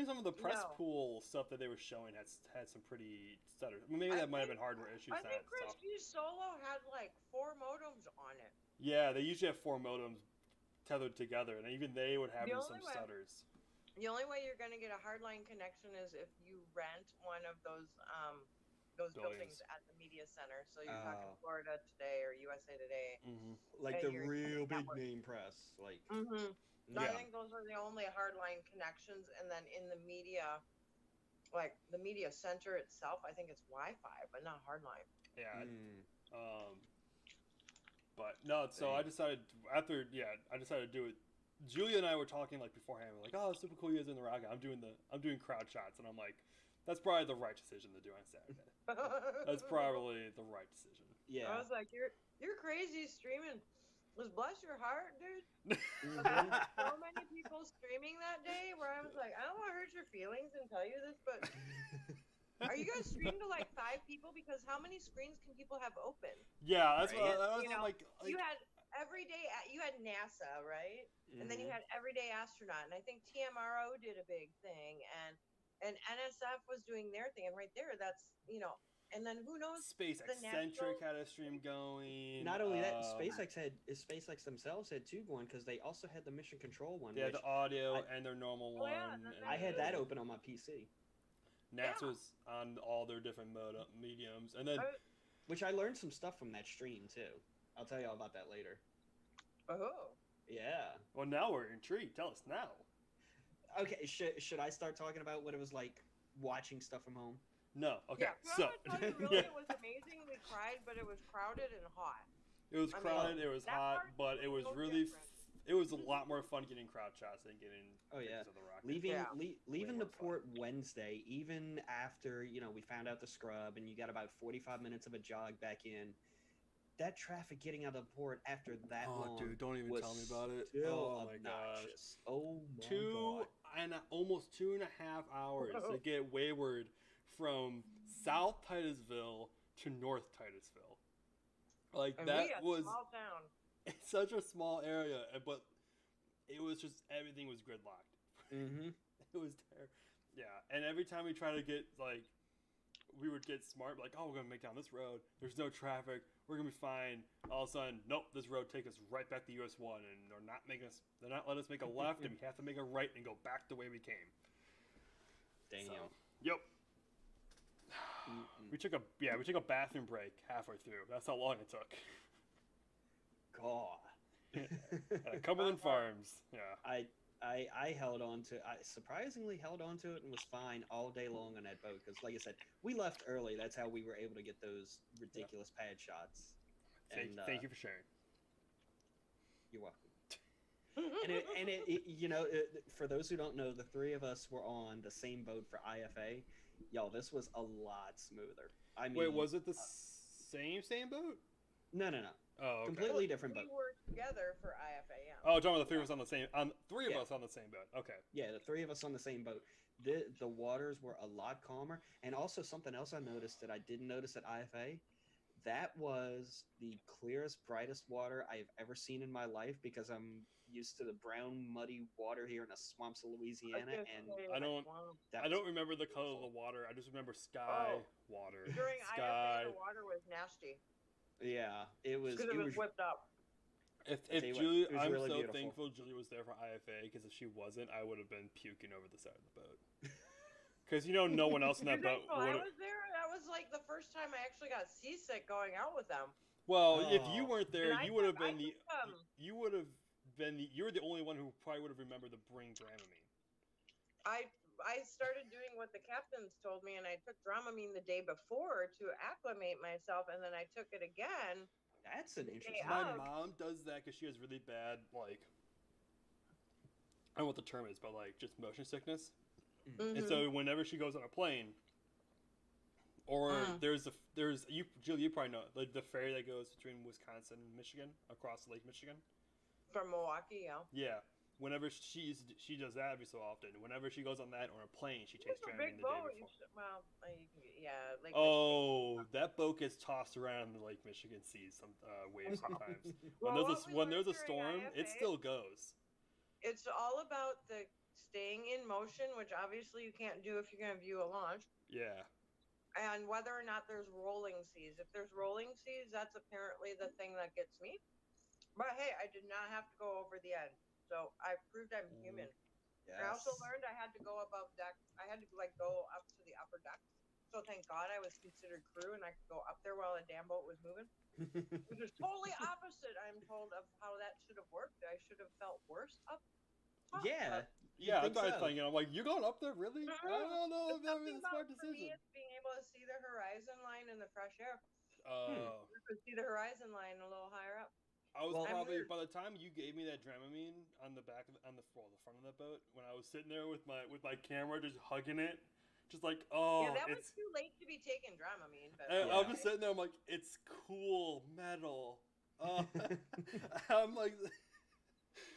some of the press No. pool stuff that they were showing had some pretty stutters. I mean, maybe that might have been hardware issues. I think Rescue Solo had like 4 modems on it. Yeah, they usually have 4 modems tethered together, and even they would have some stutters. The only way you're going to get a hardline connection is if you rent one of those buildings at the media center. So you're talking Florida Today or USA Today. Like the real big name press. Like. So I think those are the only hardline connections, and then in the media, like the media center itself, I think it's Wi-Fi, but not hardline. Yeah. But no, so I decided I decided to do it. Julia and I were talking like beforehand. We're like, "Oh, it's super cool you guys in the rocket." I'm doing crowd shots, and I'm like, "That's probably the right decision to do on Saturday." That's probably the right decision. Yeah. I was like, "You're crazy streaming." Was bless your heart, dude. So many people streaming that day where I was like, I don't want to hurt your feelings and tell you this, but are you guys streaming to like 5 people? Because how many screens can people have open? Yeah, that's right? what I was like. You had everyday. You had NASA, right? And then you had everyday astronaut, and I think TMRO did a big thing, and NSF was doing their thing, and right there, that's and then who knows? Space Eccentric had a stream going. Not only that, SpaceX themselves had two going because they also had the mission control one. They had the audio and their normal one. Yeah, I had that open on my PC. NASA was on all their different mediums, and then which I learned some stuff from that stream too. I'll tell you all about that later. Oh. Yeah. Well, now we're intrigued. Tell us now. Okay, should I start talking about what it was like watching stuff from home? No. Okay. Yeah. So. Really, it was amazing. We cried, but it was crowded and hot. It was crowded. It was hot, but it was really. It was a lot more fun getting crowd shots than getting. Oh yeah. Of the rocket. Leaving the port Wednesday, even after we found out the scrub, and you got about 45 minutes of a jog back in. That traffic getting out of the port after that long, dude, don't even tell me about it. Oh my gosh. Oh my god. Almost 2.5 hours to get wayward from South Titusville to North Titusville. Like, and that was small town. It's such a small area, but it was just everything was gridlocked. Mm-hmm. It was terrible. Yeah, and every time we try to get we would get smart, like, oh, we're gonna make down this road. There's no traffic. We're gonna be fine. All of a sudden, nope, this road takes us right back to US 1, and they're not letting us make a left, and we have to make a right and go back the way we came. Damn. So, yep. We took a bathroom break halfway through. That's how long it took. God. At Cumberland Farms. Yeah. I surprisingly held on to it and was fine all day long on that boat because, like I said, we left early. That's how we were able to get those ridiculous pad shots. Thank you for sharing. You're welcome. For those who don't know, the three of us were on the same boat for IFA. Y'all, this was a lot smoother. I mean, wait, was it the same boat? No. Oh, okay. Completely different boat. We were together for IFA, yeah. Oh, John, the three of us on the same. Three of us on the same boat. Okay. Yeah, the three of us on the same boat. The waters were a lot calmer, and also something else I noticed that I didn't notice at IFA. That was the clearest, brightest water I've ever seen in my life because I'm used to the brown, muddy water here in the swamps of Louisiana, and I don't remember the color of the water. I just remember sky water. During IFA, the water was nasty. Yeah, it was. Because it was whipped up. If Julie, I'm really so beautiful. thankful Julie was there for IFA because if she wasn't, I would have been puking over the side of the boat. Because no one else in that boat. I was there. That was like the first time I actually got seasick going out with them. Well, if you weren't there, you would have been you were the only one who probably would have remembered to bring Dramamine. I started doing what the captains told me, and I took Dramamine the day before to acclimate myself, and then I took it again. That's an interesting. My mom does that because she has really bad, I don't know what the term is, but just motion sickness. Mm-hmm. And so whenever she goes on a plane, or Julie, you probably know the ferry that goes between Wisconsin and Michigan across Lake Michigan. From Milwaukee, yeah. Yeah. Whenever she does that every so often. Whenever she goes on that on a plane, she takes Dramamine the day before. That boat gets tossed around in the Lake Michigan seas, some waves sometimes. When there's a storm, it still goes. It's all about the staying in motion, which obviously you can't do if you're going to view a launch. Yeah. And whether or not there's rolling seas. If there's rolling seas, that's apparently the thing that gets me. But hey, I did not have to go over the end. So I proved I'm human. Yes. I also learned I had to go above deck. I had to go up to the upper deck. So thank God I was considered crew and I could go up there while a damn boat was moving. Which is totally opposite, I'm told, of how that should have worked. I should have felt worse up. Yeah. Yeah, that's what I was thinking. I'm like, you're going up there, really? Mm-hmm. I don't know if that was a smart decision. For me, it's being able to see the horizon line in the fresh air. Oh. You could see the horizon line a little higher up. I was probably by the time you gave me that Dramamine on the front of that boat, when I was sitting there with my camera just hugging it, just like, yeah, that was too late to be taking Dramamine. But I was just sitting there, I'm like, it's cool metal. I'm like,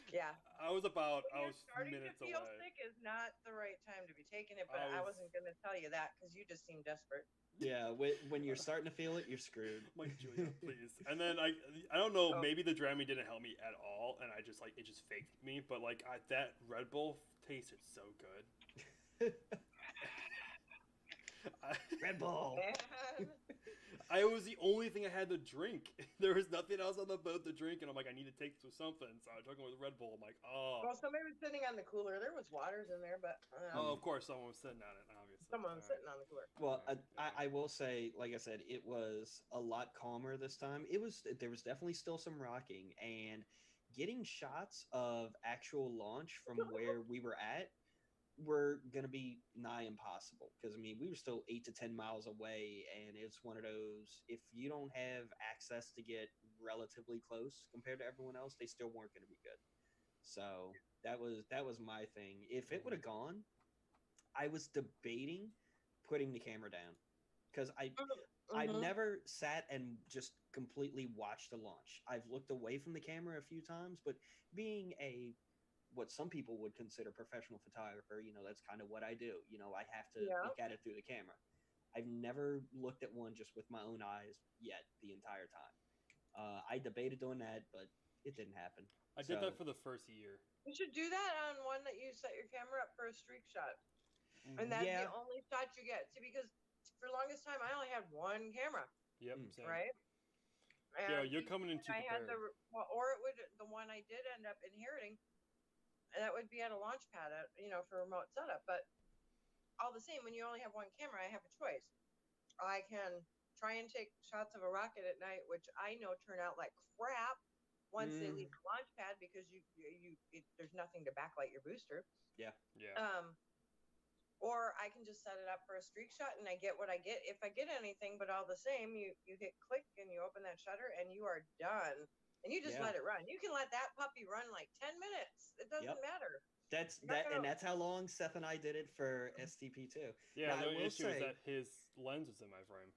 yeah. I was starting minutes to feel away. sick is not the right time to be taking it, but I wasn't going to tell you that because you just seemed desperate. Yeah, when you're starting to feel it, you're screwed. I'm like, Julia, please. And then I don't know, Oh. maybe the Dramamine didn't help me at all, and I just like it just faked me. But like that Red Bull tasted so good. Red Bull. Man. I was the only thing I had to drink. There was nothing else on the boat to drink, and I'm like, I need to take something. So I took it with Red Bull. I'm like, oh. Well, somebody was sitting on the cooler. There was waters in there, but Oh, of course, someone was sitting on it, obviously. someone was All sitting on the cooler. Well, Yeah. I will say, like I said, it was a lot calmer this time. There was definitely still some rocking, and getting shots of actual launch from where we were at were gonna be nigh impossible because I mean we were still 8 to 10 miles away, and it's one of those, if you don't have access to get relatively close compared to everyone else, they still weren't gonna be good. So that was my thing. If it would have gone, I was debating putting the camera down because I've Mhm. never sat and just completely watched a launch. I've looked away from the camera a few times, but being a what some people would consider professional photographer, that's kind of what I do. I have to Yeah. look at it through the camera. I've never looked at one just with my own eyes yet the entire time. I debated doing that, but it didn't happen. I did that for the first year. You should do that on one that you set your camera up for a streak shot. And that's Yeah. the only shot you get. See, because for the longest time, I only had one camera, Yep, same. right? Yeah, And you're coming in too I had prepared. or it would, the one I did end up inheriting, and that would be at a launch pad, for remote setup. But all the same, when you only have one camera, I have a choice. I can try and take shots of a rocket at night, which I know turn out like crap once they leave the launch pad because there's nothing to backlight your booster. Yeah. Or I can just set it up for a streak shot and I get what I get. If I get anything, but all the same, you hit click and you open that shutter and you are done. And you just let it run. You can let that puppy run like 10 minutes. It doesn't matter. And that's how long Seth and I did it for STP too. Yeah, now, the issue is that his lens was in my frame.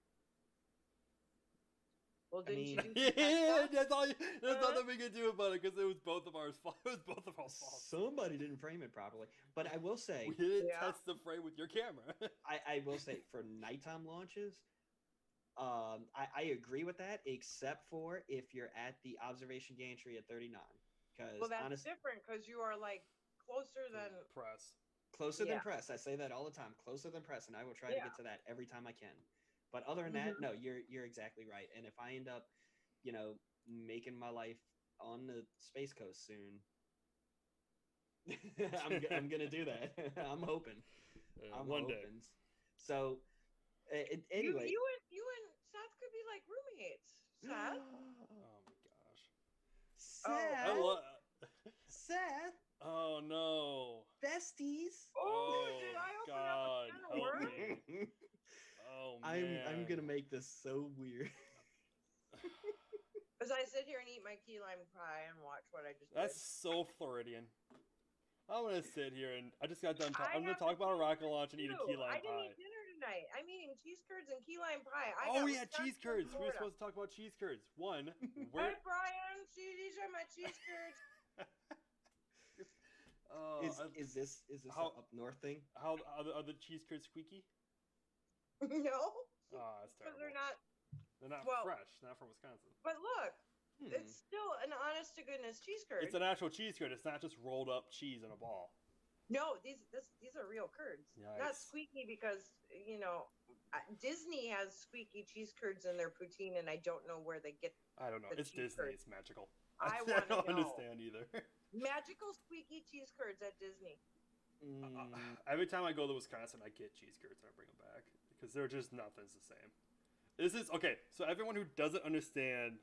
Well, didn't you do Yeah, there's nothing we could do about it because it was both of our fault. It was both of our faults. Somebody didn't frame it properly. But I will say, We didn't test the frame with your camera. I will say, for nighttime launches, I agree with that, except for if you're at the observation gantry at 39. Well, that's different because you are like closer than press. Closer than press. I say that all the time. Closer than press, and I will try to get to that every time I can. But other than that, no, you're exactly right. And if I end up, making my life on the Space Coast soon, I'm gonna do that. I'm hoping. One day. So, anyway, you and Seth could be like roommates. Seth. Oh my gosh. Seth. Oh no. Besties. Oh, did I open God, up a can of help worms? me. Oh man. I'm gonna make this so weird. As I sit here and eat my key lime pie and watch what I just That's did. so Floridian. I'm gonna sit here and I just got done talking. I'm gonna talk about a rocket launch and eat a key lime I didn't pie. eat dinner tonight. I'm eating cheese curds and key lime pie. Oh yeah, cheese curds. We were supposed to talk about cheese curds. One, where? Hey Brian, see, these are my cheese curds. Is this an up north thing? How are the cheese curds squeaky? No. Oh, that's terrible. They're not. They're not fresh. Not from Wisconsin. But look, it's still an honest to goodness cheese curd. It's an actual cheese curd. It's not just rolled up cheese in a ball. No, these are real curds. Yikes. Not squeaky because Disney has squeaky cheese curds in their poutine, and I don't know where they get. I don't know. It's Disney. Curds. It's magical. I don't understand either. Magical squeaky cheese curds at Disney. Every time I go to Wisconsin, I get cheese curds and I bring them back because they're just nothing's the same. This is okay. So everyone who doesn't understand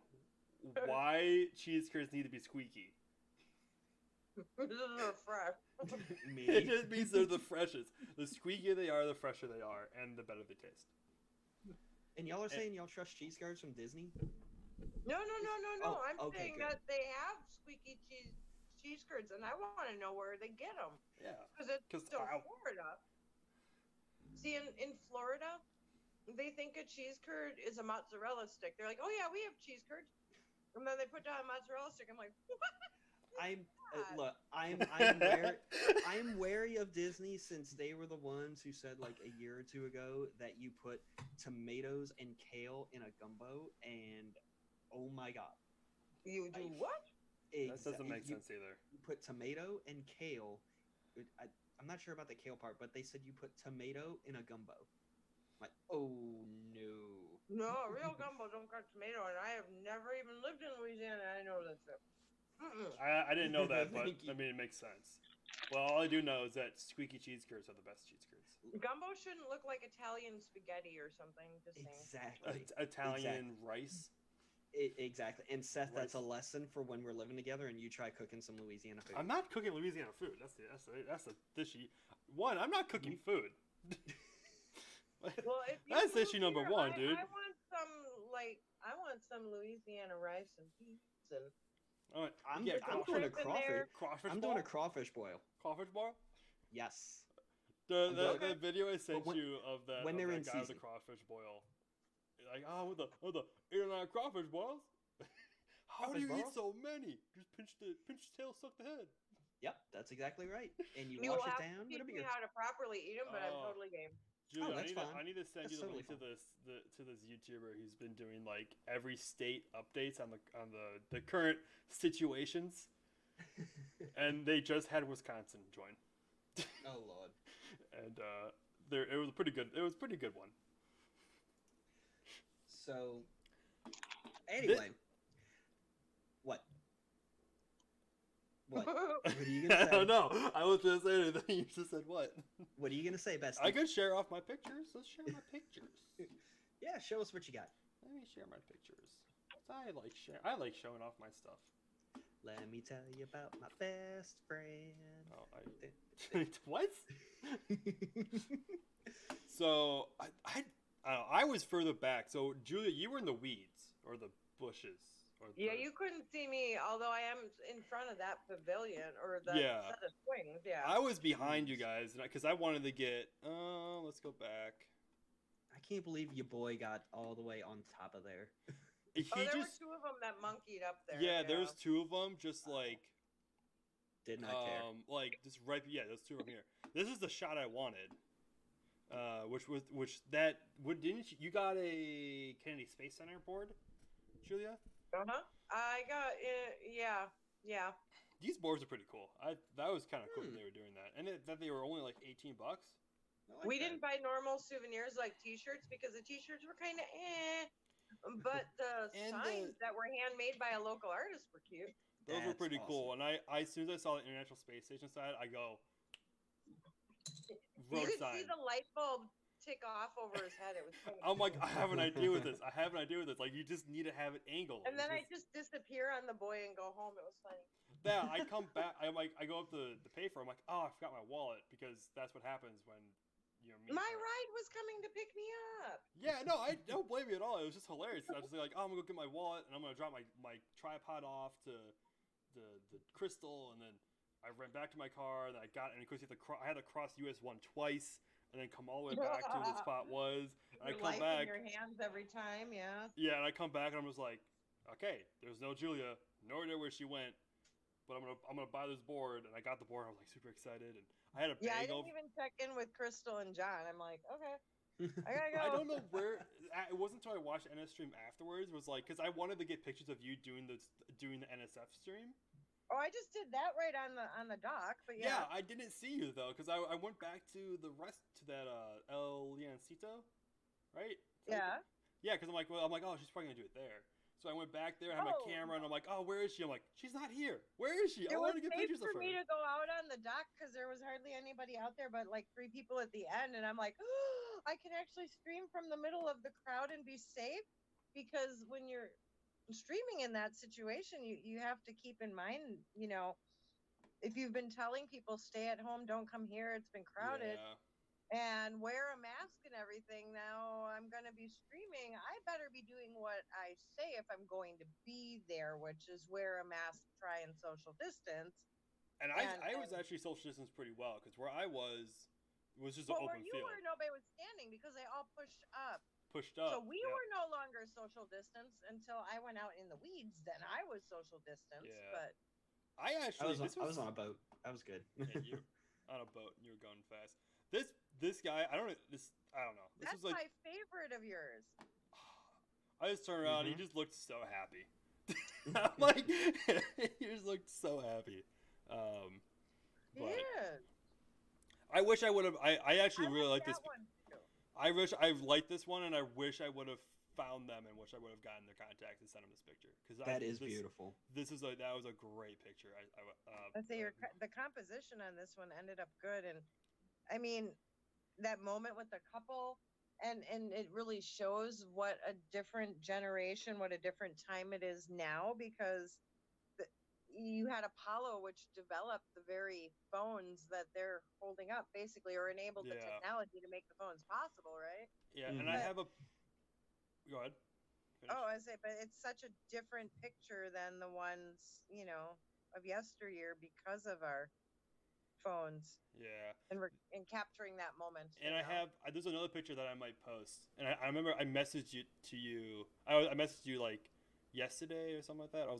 why cheese curds need to be squeaky. They're fresh. It just means they're the freshest. The squeakier they are, the fresher they are, and the better they taste. And y'all are saying y'all trust cheese curds from Disney? No. Oh, I'm saying good. that they have squeaky cheese curds, and I want to know where they get them. Yeah. Because it's still Florida. See, in Florida, they think a cheese curd is a mozzarella stick. They're like, oh yeah, we have cheese curds. And then they put down a mozzarella stick. I'm like, what? I'm wary of Disney since they were the ones who said like a year or two ago that you put tomatoes and kale in a gumbo, and oh my god. You do what? That doesn't make sense either. You put tomato and kale. I'm not sure about the kale part, but they said you put tomato in a gumbo. I'm like, oh no. No, real gumbo don't got tomato, and I have never even lived in Louisiana. I know this. I didn't know that, but I mean, it makes sense. Well, all I do know is that squeaky cheese curds are the best cheese curds. Gumbo shouldn't look like Italian spaghetti or something. Just saying. Exactly. Italian rice. Exactly. And Seth, that's a lesson for when we're living together and you try cooking some Louisiana food. I'm not cooking Louisiana food. That's the issue. One, I'm not cooking food. Well, that's issue number one, dude. I want some Louisiana rice and peas and. I'm doing a crawfish. Crawfish I'm boil? doing a crawfish boil. Crawfish boil? Yes. The video I sent you of that when they're in guy with season. the crawfish boil. Like, with the 8 or 9 crawfish boils? How do you eat so many? Just pinch the tail, suck the head. Yep, that's exactly right. And you will wash it have down to with a teach me beer. how to properly eat them, but I'm totally game. Julia, that's fine. I need to send That's you the totally link to this YouTuber who's been doing like every state updates on the current situations. And they just had Wisconsin join. Oh Lord. And it was a pretty good one. So anyway, what? What are you gonna say? I don't know. I was gonna say anything. You just said what? What are you gonna say, Bestie? I could share off my pictures. Let's share my pictures. Yeah, show us what you got. Let me share my pictures. I like showing off my stuff. Let me tell you about my best friend. Oh, what? So I was further back. So Julia, you were in the weeds or the bushes. Yeah, you couldn't see me, although I am in front of that pavilion or the set of swings. Yeah, I was behind you guys because I wanted to get. Let's go back. I can't believe your boy got all the way on top of there. There were two of them that monkeyed up there. Yeah, there's two of them. Just like did not care. Like just right. Yeah, there's two of them here. This is the shot I wanted. Didn't you got a Kennedy Space Center board, Julia? I got it. Yeah. These boards are pretty cool. That was kind of cool that they were doing that, and that they were only like $18. We didn't buy normal souvenirs like T-shirts because the T-shirts were kind of but the signs that were handmade by a local artist were cute. Those were pretty cool, and I as soon as I saw the International Space Station side, I go. You could see the light bulb tick off over his head. It was funny. I'm like, I have an idea with this. Like, you just need to have it angled. And then I just disappear on the boy and go home. It was funny. Yeah, I come back. I go up to the pay for. I'm like, oh, I forgot my wallet because that's what happens when my ride was coming to pick me up. Yeah, no, I don't blame you at all. It was just hilarious. I was just like, oh, I'm gonna go get my wallet and I'm gonna drop my tripod off to the crystal, and then I ran back to my car, and I got it, and of course I had to cross US 1 twice, and then come all the way back to where the spot was. And I come back. In your hands every time, yeah. Yeah, and I come back and I'm just like, okay, there's no Julia, no idea where she went, but I'm gonna buy this board, and I got the board. I was like super excited, and I had a I didn't even check in with Crystal and John. I'm like, okay, I gotta go. I don't know where. It wasn't until I watched NS stream afterwards. Was like, because I wanted to get pictures of you doing the NSF stream. Oh, I just did that right on the dock, but yeah. Yeah, I didn't see you though, because I went back to that El Leoncito, right? Yeah. Yeah, because I'm like, oh, she's probably gonna do it there. So I went back there, I had my camera, and I'm like, oh, where is she? I'm like, she's not here. Where is she? I want to get pictures of her. It was safe for me to go out on the dock because there was hardly anybody out there but like 3 people at the end, and I'm like, oh, I can actually stream from the middle of the crowd and be safe, because when you're streaming in that situation, you have to keep in mind, if you've been telling people stay at home, don't come here, it's been crowded. Yeah. And wear a mask and everything. Now I'm going to be streaming. I better be doing what I say if I'm going to be there, which is wear a mask, try and social distance. And I was actually social distance pretty well, because where I was just an open field. Where you field. were, nobody was standing because they all pushed up. So we were no longer social distance until I went out in the weeds. Then I was social distance. Yeah. But I was on a boat. That was good. Yeah, you were on a boat and you were going fast. This guy, I don't know. This That's was like my favorite of yours. I just turned around. Mhm. He just looked so happy. I'm like, he just looked so happy. But Yeah. I wish I would have. I actually really like this. that one too. I wish I liked this one, and I wish I would have found them, and wish I would have gotten their contacts and sent them this picture. Because That is beautiful. That was a great picture. Let's say the composition on this one ended up good, and I mean that moment with the couple, and it really shows what a different generation, what a different time it is now, because you had Apollo, which developed the very phones that they're holding up, basically, or enabled the technology to make the phones possible, right? Yeah, and I have a. Go ahead. Finish. Oh, I say, but it's such a different picture than the ones, of yesteryear because of our phones. Yeah. And capturing that moment. And there's another picture that I might post, and I remember I messaged you. I messaged you like yesterday or something like that.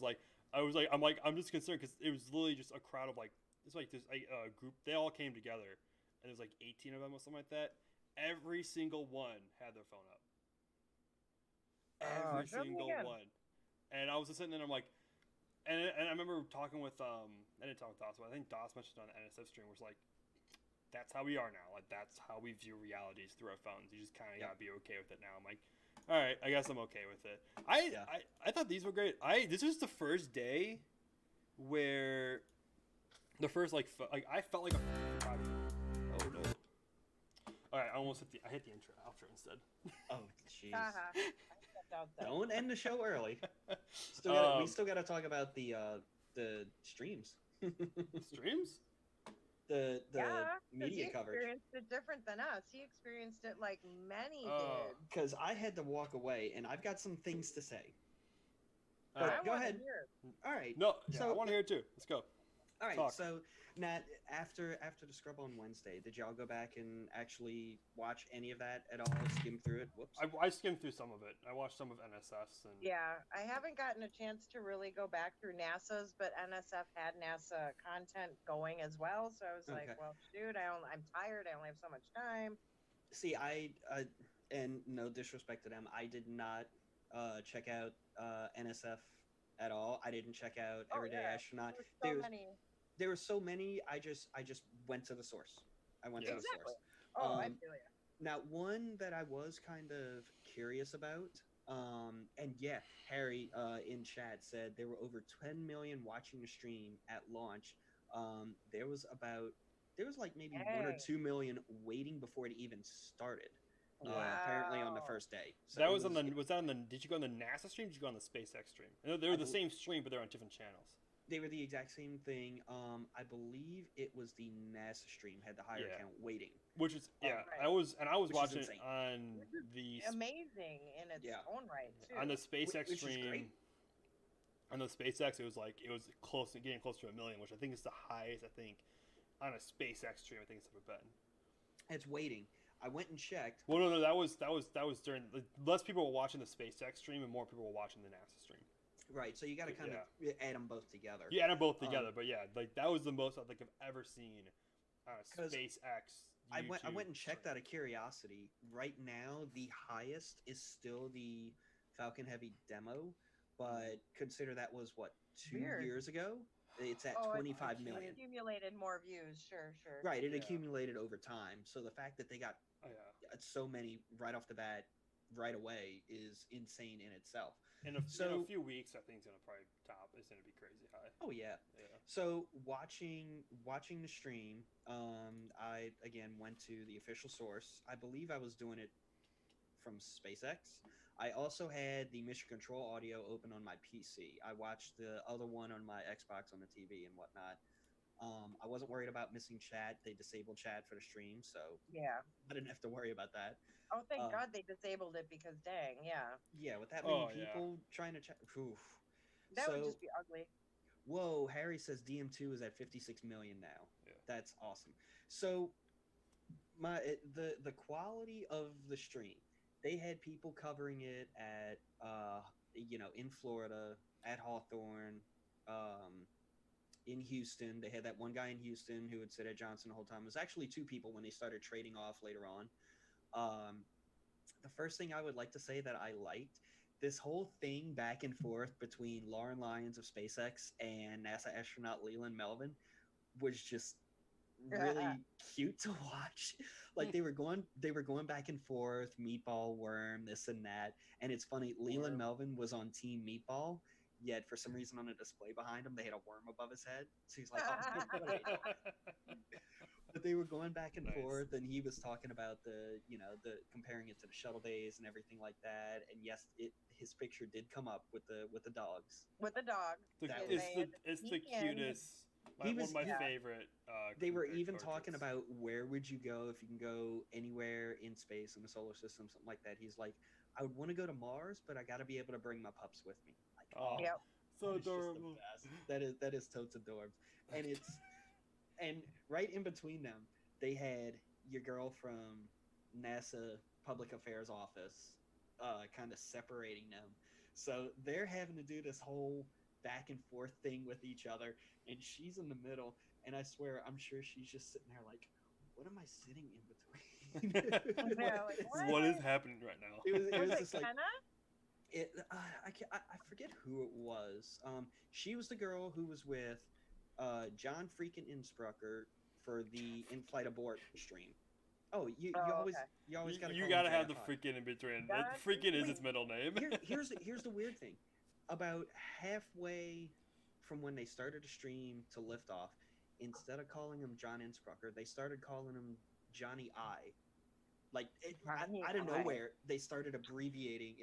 I'm just concerned because it was literally just a crowd of there's a group. They all came together, and there's like 18 of them or something like that. Every single one had their phone up. Every single one. And I was just sitting there, and I'm like, and I remember talking with I didn't talk with Doss, but I think Doss mentioned on the NSF stream was like, that's how we are now. Like that's how we view realities through our phones. You just kind of gotta be okay with it now. I'm like, all right, I guess I'm okay with it. I thought these were great. This was the first day where the first I felt like a. Oh no! All right, I hit the outro instead. Oh jeez. Don't end the show early. We still got to talk about the streams. Streams? The media he coverage. Experienced it different than us. He experienced it like many did. Because I had to walk away, and I've got some things to say. But go ahead. All right. No, I want to hear it too. Let's go. All right. Talk. So, Nat, after the scrub on Wednesday, did y'all go back and actually watch any of that at all? Skim through it? Whoops. I skimmed through some of it. I watched some of NSF's. Yeah, I haven't gotten a chance to really go back through NASA's, but NSF had NASA content going as well. So I was like, well, shoot, I'm tired. I only have so much time. See, and no disrespect to them, I did not check out NSF at all. I didn't check out Everyday Astronaut. There were so many. I just went to the source. I went to the source. Oh, I feel you. Now, one that I was kind of curious about, and yeah, Harry in chat said there were over 10 million watching the stream at launch. There was like maybe 1 or 2 million waiting before it even started. Apparently on the first day. So that was on the. Did you go on the NASA stream? Or did you go on the SpaceX stream? They were the same stream, but they're on different channels. They were the exact same thing. I believe it was the NASA stream had the higher count waiting. Which is I was watching it on the amazing in its own right too. On the SpaceX stream. On the SpaceX, it was getting close to 1 million, which I think is the highest on a SpaceX stream I think it's ever been. It's waiting. I went and checked. Well, no, that was during less people were watching the SpaceX stream and more people were watching the NASA stream. Right, so you got to kind of add them both together. You add them both together, but that was the most I think I've ever seen on a SpaceX YouTube I went and checked out of curiosity. Right now, the highest is still the Falcon Heavy demo, but consider that was 2 years ago. It's at 25 million. It accumulated more views, sure. Right, it accumulated over time. So the fact that they got so many right off the bat, right away, is insane in itself. In a few weeks, I think it's gonna probably top. It's gonna be crazy high. Oh yeah. So watching the stream, I again went to the official source. I believe I was doing it from SpaceX. I also had the Mission Control audio open on my PC. I watched the other one on my Xbox on the TV and whatnot. I wasn't worried about missing chat. They disabled chat for the stream, so I didn't have to worry about that. Oh, thank God they disabled it because dang, yeah, with that many people trying to chat, that would just be ugly. Whoa, Harry says DM2 is at 56 million now. Yeah. That's awesome. So the quality of the stream, they had people covering it at in Florida, at Hawthorne, in Houston. They had that one guy in Houston who would sit at Johnson the whole time. It was actually 2 people when they started trading off later on. The first thing I would like to say that I liked, this whole thing back and forth between Lauren Lyons of SpaceX and NASA astronaut Leland Melvin was just really cute to watch. Like they were going back and forth, Meatball, Worm, this and that. And it's funny, Leland Melvin was on Team Meatball, yet for some reason on a display behind him they had a worm above his head. So he's like, oh, what are you doing? But they were going back and forth, and he was talking about the comparing it to the shuttle days and everything like that. And yes, his picture did come up with the dogs. With the dogs. It's the cutest. One of my favorite. They were even talking about where would you go if you can go anywhere in space in the solar system, something like that. He's like, I would want to go to Mars, but I got to be able to bring my pups with me. Like, yep. So adorable. That is totes adorbs. And right in between them, they had your girl from NASA Public Affairs Office, kind of separating them. So they're having to do this whole back and forth thing with each other, and she's in the middle. And I swear, I'm sure she's just sitting there like, "What am I sitting in between? What is happening right now?" It was just like I forget who it was. She was the girl who was with John freaking Innsbrucker for the in-flight abort stream. Oh, you always gotta have the freaking in between. Freaking is its middle name. Here's the weird thing. About halfway from when they started the stream to liftoff, instead of calling him John Innsbrucker, they started calling him Johnny I. Like out of nowhere, they started abbreviating.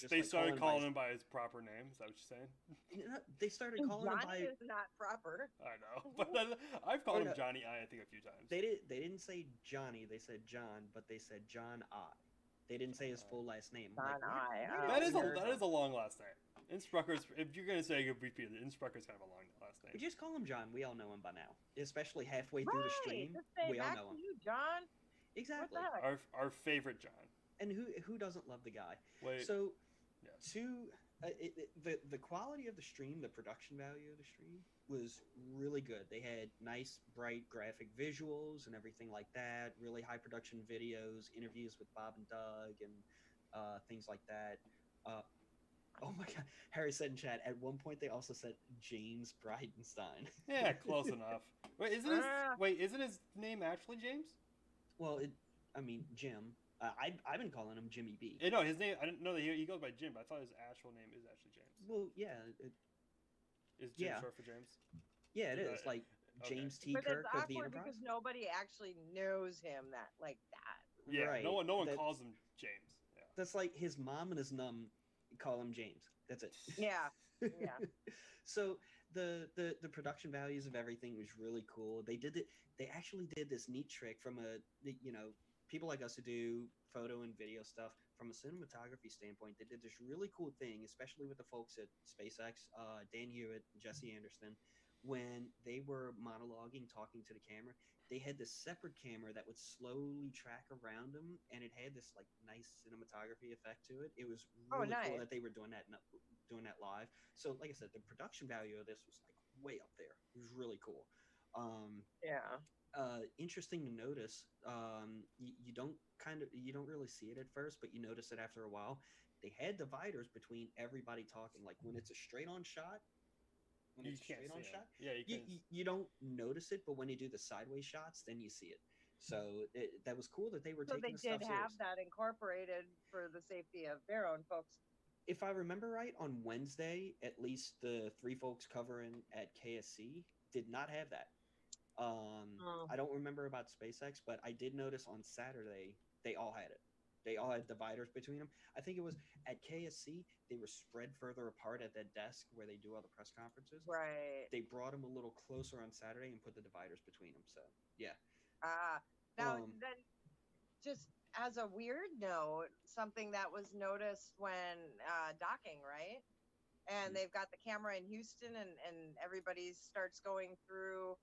They started calling him by his proper name. Is that what you're saying? They started calling him by. Johnny is not proper. I know, but I've called him Johnny I think a few times. They didn't say Johnny. They said John, but they said John I. They didn't say his full last name. John I. That is a long last name. Innsbrucker's. If you're gonna say it, repeat it. Innsbrucker's kind of a long last name. We just call him John. We all know him by now, especially halfway through the stream. We all know him. You, John. Exactly. Our favorite John. And who doesn't love the guy? Wait. So, the quality of the stream, the production value of the stream was really good. They had nice, bright graphic visuals and everything like that. Really high production videos, interviews with Bob and Doug, and things like that. Oh my God! Harry said in chat. At one point, they also said James Bridenstine. Yeah, close enough. Wait, isn't his name actually James? Well, Jim. I've been calling him Jimmy B. No, his name. I didn't know that he goes by Jim, but I thought his actual name is actually James. Well, yeah. Is Jim short for James? Yeah, it is. Like James T. Kirk of the Enterprise. Because nobody actually knows him like that. Yeah, right. no one calls him James. Yeah. That's like his mom and his num call him James. That's it. Yeah. Yeah. So the production values of everything was really cool. They actually did this neat trick from people like us who do photo and video stuff from a cinematography standpoint. They did this really cool thing, especially with the folks at SpaceX, Dan Hewitt, Jesse Anderson, when they were monologuing, talking to the camera. They had this separate camera that would slowly track around them, and it had this like nice cinematography effect to it. It was really cool that they were doing that live. So, like I said, the production value of this was like way up there. It was really cool. Interesting to notice. You don't really see it at first, but you notice it after a while. They had dividers between everybody talking. Like when it's a straight on shot. When it's a straight on shot, you don't notice it, but when you do the sideways shots, then you see it. So that was cool that they were taking the stuff serious. So they did have that incorporated for the safety of their own folks. If I remember right, on Wednesday, at least the three folks covering at KSC did not have that. I don't remember about SpaceX, but I did notice on Saturday they all had it. They all had dividers between them. I think it was at KSC, they were spread further apart at that desk where they do all the press conferences. Right. They brought them a little closer on Saturday and put the dividers between them. So, yeah. Now, then, just as a weird note, something that was noticed when docking, right? And they've got the camera in Houston, and everybody starts going through,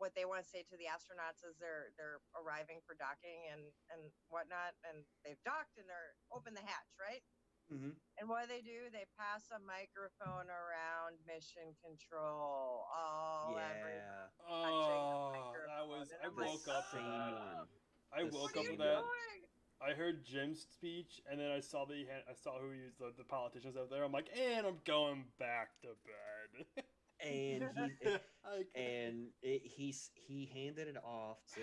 what they want to say to the astronauts as they're arriving for docking and whatnot, and they've docked and they're open the hatch, right? Mm-hmm. And what do? They pass a microphone around mission control. I woke up for that. I woke up for that. I heard Jim's speech, and then I saw I saw who he was, the politicians out there. I'm like, and I'm going back to bed. And I he handed it off to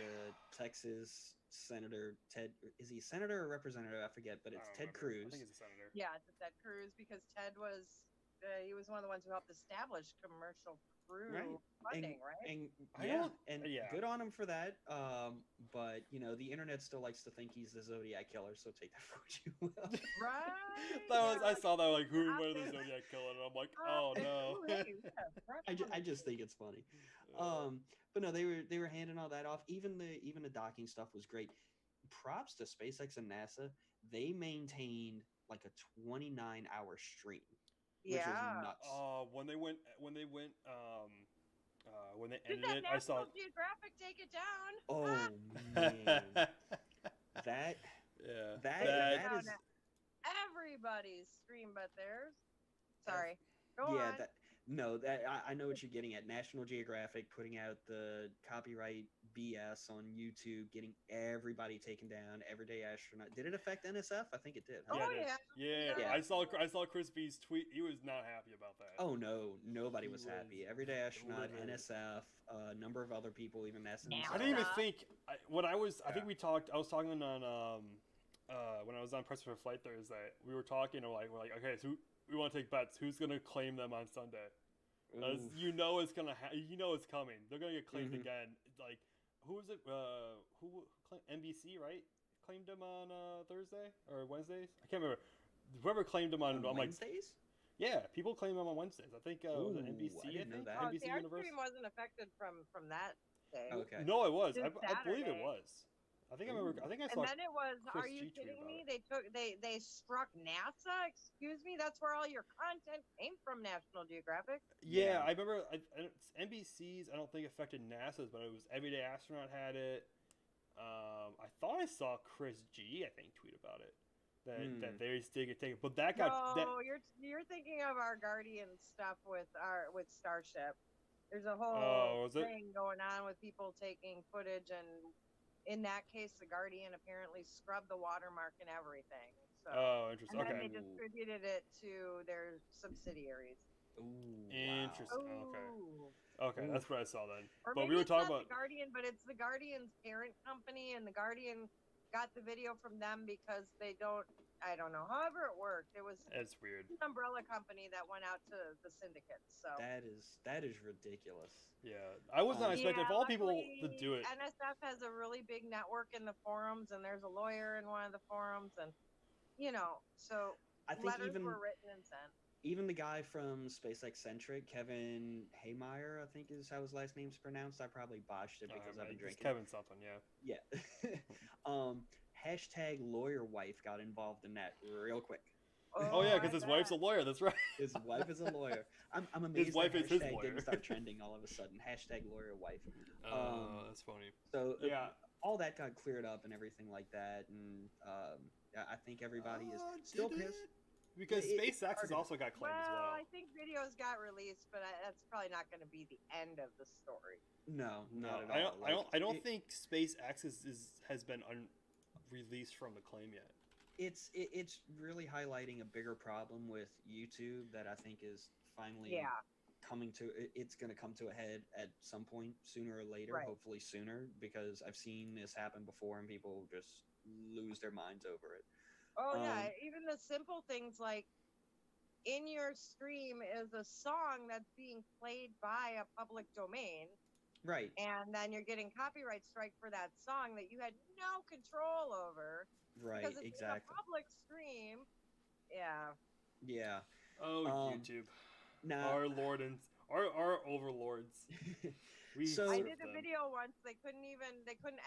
Texas Senator Ted. Is he senator or representative? I forget, but it's Ted remember. Cruz. I think he's a senator. Yeah, it's Ted Cruz, because Ted was he was one of the ones who helped establish commercial crew funding, right? And Yeah. good on him for that. But you know, the internet still likes to think he's the Zodiac killer, so take that for what you will. Right. I saw that like who was the Zodiac killer, and I'm like, oh no. I just think it's funny. But no, they were handing all that off. Even the docking stuff was great. Props to SpaceX and NASA. They maintained like a 29-hour stream, which is nuts. When they Did ended that it, I saw. National Geographic take it down? Oh man, that is Everybody's stream but theirs. Sorry. Go on. I know what you're getting at. National Geographic putting out the copyright BS on YouTube, getting everybody taken down. Everyday astronaut. Did it affect NSF? I think it did. Huh? Yeah. I saw Chris B's tweet. He was not happy about that. Oh no, nobody was happy. Everyday astronaut, NSF, a number of other people, even NASA. I didn't even think when I was. I think we talked. I was talking on when I was on Press for Flight Thursday. We were talking. We're like, okay, so we want to take bets. Who's gonna claim them on Sunday? You know it's gonna. You know it's coming. They're gonna get claimed again. Like, who was it? Who NBC, right? Claimed them on Thursday or Wednesdays? I can't remember. Whoever claimed them on Wednesdays? Yeah, people claim them on Wednesdays. I think was it NBC. I didn't know that. NBC our Universal. stream wasn't affected from that day. Okay. No, it was. I Saturday. believe it was. I think I remember. I think I saw. And then it was. Chris Are you G tweet kidding about me? They struck NASA. Excuse me. That's where all your content came from. National Geographic. Yeah, I remember. NBC's. I don't think affected NASA's, but it was Everyday Astronaut had it. I thought I saw Chris G. I think tweet about it. That they did get taken, but that got. No, you're thinking of our Guardian stuff with Starship. There's a whole thing going on with people taking footage, and in that case, the Guardian apparently scrubbed the watermark and everything. So, interesting. And then they distributed it to their subsidiaries. Ooh, interesting. Ooh. Okay, that's what I saw then. Or but maybe we were talking about the Guardian, but it's the Guardian's parent company, and the Guardian got the video from them because they don't. I don't know. However, it worked. It was. It's weird. An umbrella company that went out to the syndicates. So that is ridiculous. Yeah, I was not expecting of all people to do it. NSF has a really big network in the forums, and there's a lawyer in one of the forums, and so I think letters were written and sent. Even the guy from SpaceX Centric, Kevin Haymeyer, I think is how his last name's pronounced. I probably botched it because I've been drinking. Kevin something, yeah. Yeah. Hashtag lawyer wife got involved in that real quick. Oh yeah, because his wife's a lawyer. That's right. His wife is a lawyer. I'm amazed his wife that is his hashtag lawyer. didn't start trending all of a sudden. Hashtag lawyer wife. That's funny. So yeah, all that got cleared up and everything like that, and I think everybody is still pissed. Because SpaceX has also got claimed as well. I think videos got released, but that's probably not going to be the end of the story. No, not at all. I don't think SpaceX has been released from the claim yet. It's really highlighting a bigger problem with YouTube that I think is finally coming to. It's going to come to a head at some point sooner or later. Right. Hopefully sooner, because I've seen this happen before and people just lose their minds over it. Oh yeah, even the simple things like in your stream is a song that's being played by a public domain. Right. And then you're getting copyright strike for that song that you had no control over. Right, because it's exactly. a public stream. Yeah. Yeah. Oh, YouTube. Now, our lord and our overlords. I did a video once. They couldn't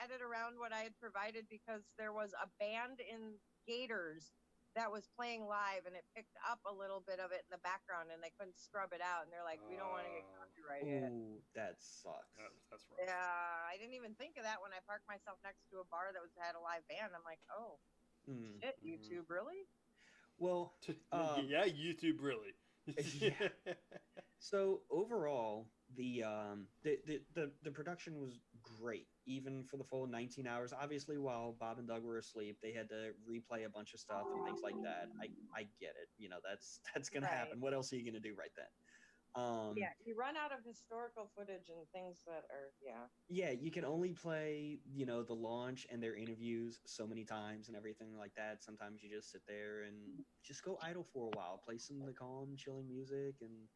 edit around what I had provided because there was a band in Gators that was playing live, and it picked up a little bit of it in the background, and they couldn't scrub it out, and they're like, we don't want to get copyrighted. Ooh, that sucks. That's right. Yeah, I didn't even think of that when I parked myself next to a bar that had a live band. I'm like, oh, shit, YouTube, really? Well, yeah, YouTube, really. Yeah. So overall, the production was great, even for the full 19 hours. Obviously, while Bob and Doug were asleep, they had to replay a bunch of stuff and things like that. I get it. You know, that's gonna Right. happen. What else are you gonna do right then? Yeah, you run out of historical footage and things that are, yeah. Yeah, you can only play, you know, the launch and their interviews so many times and everything like that. Sometimes you just sit there and just go idle for a while, play some of the calm, chilling music, and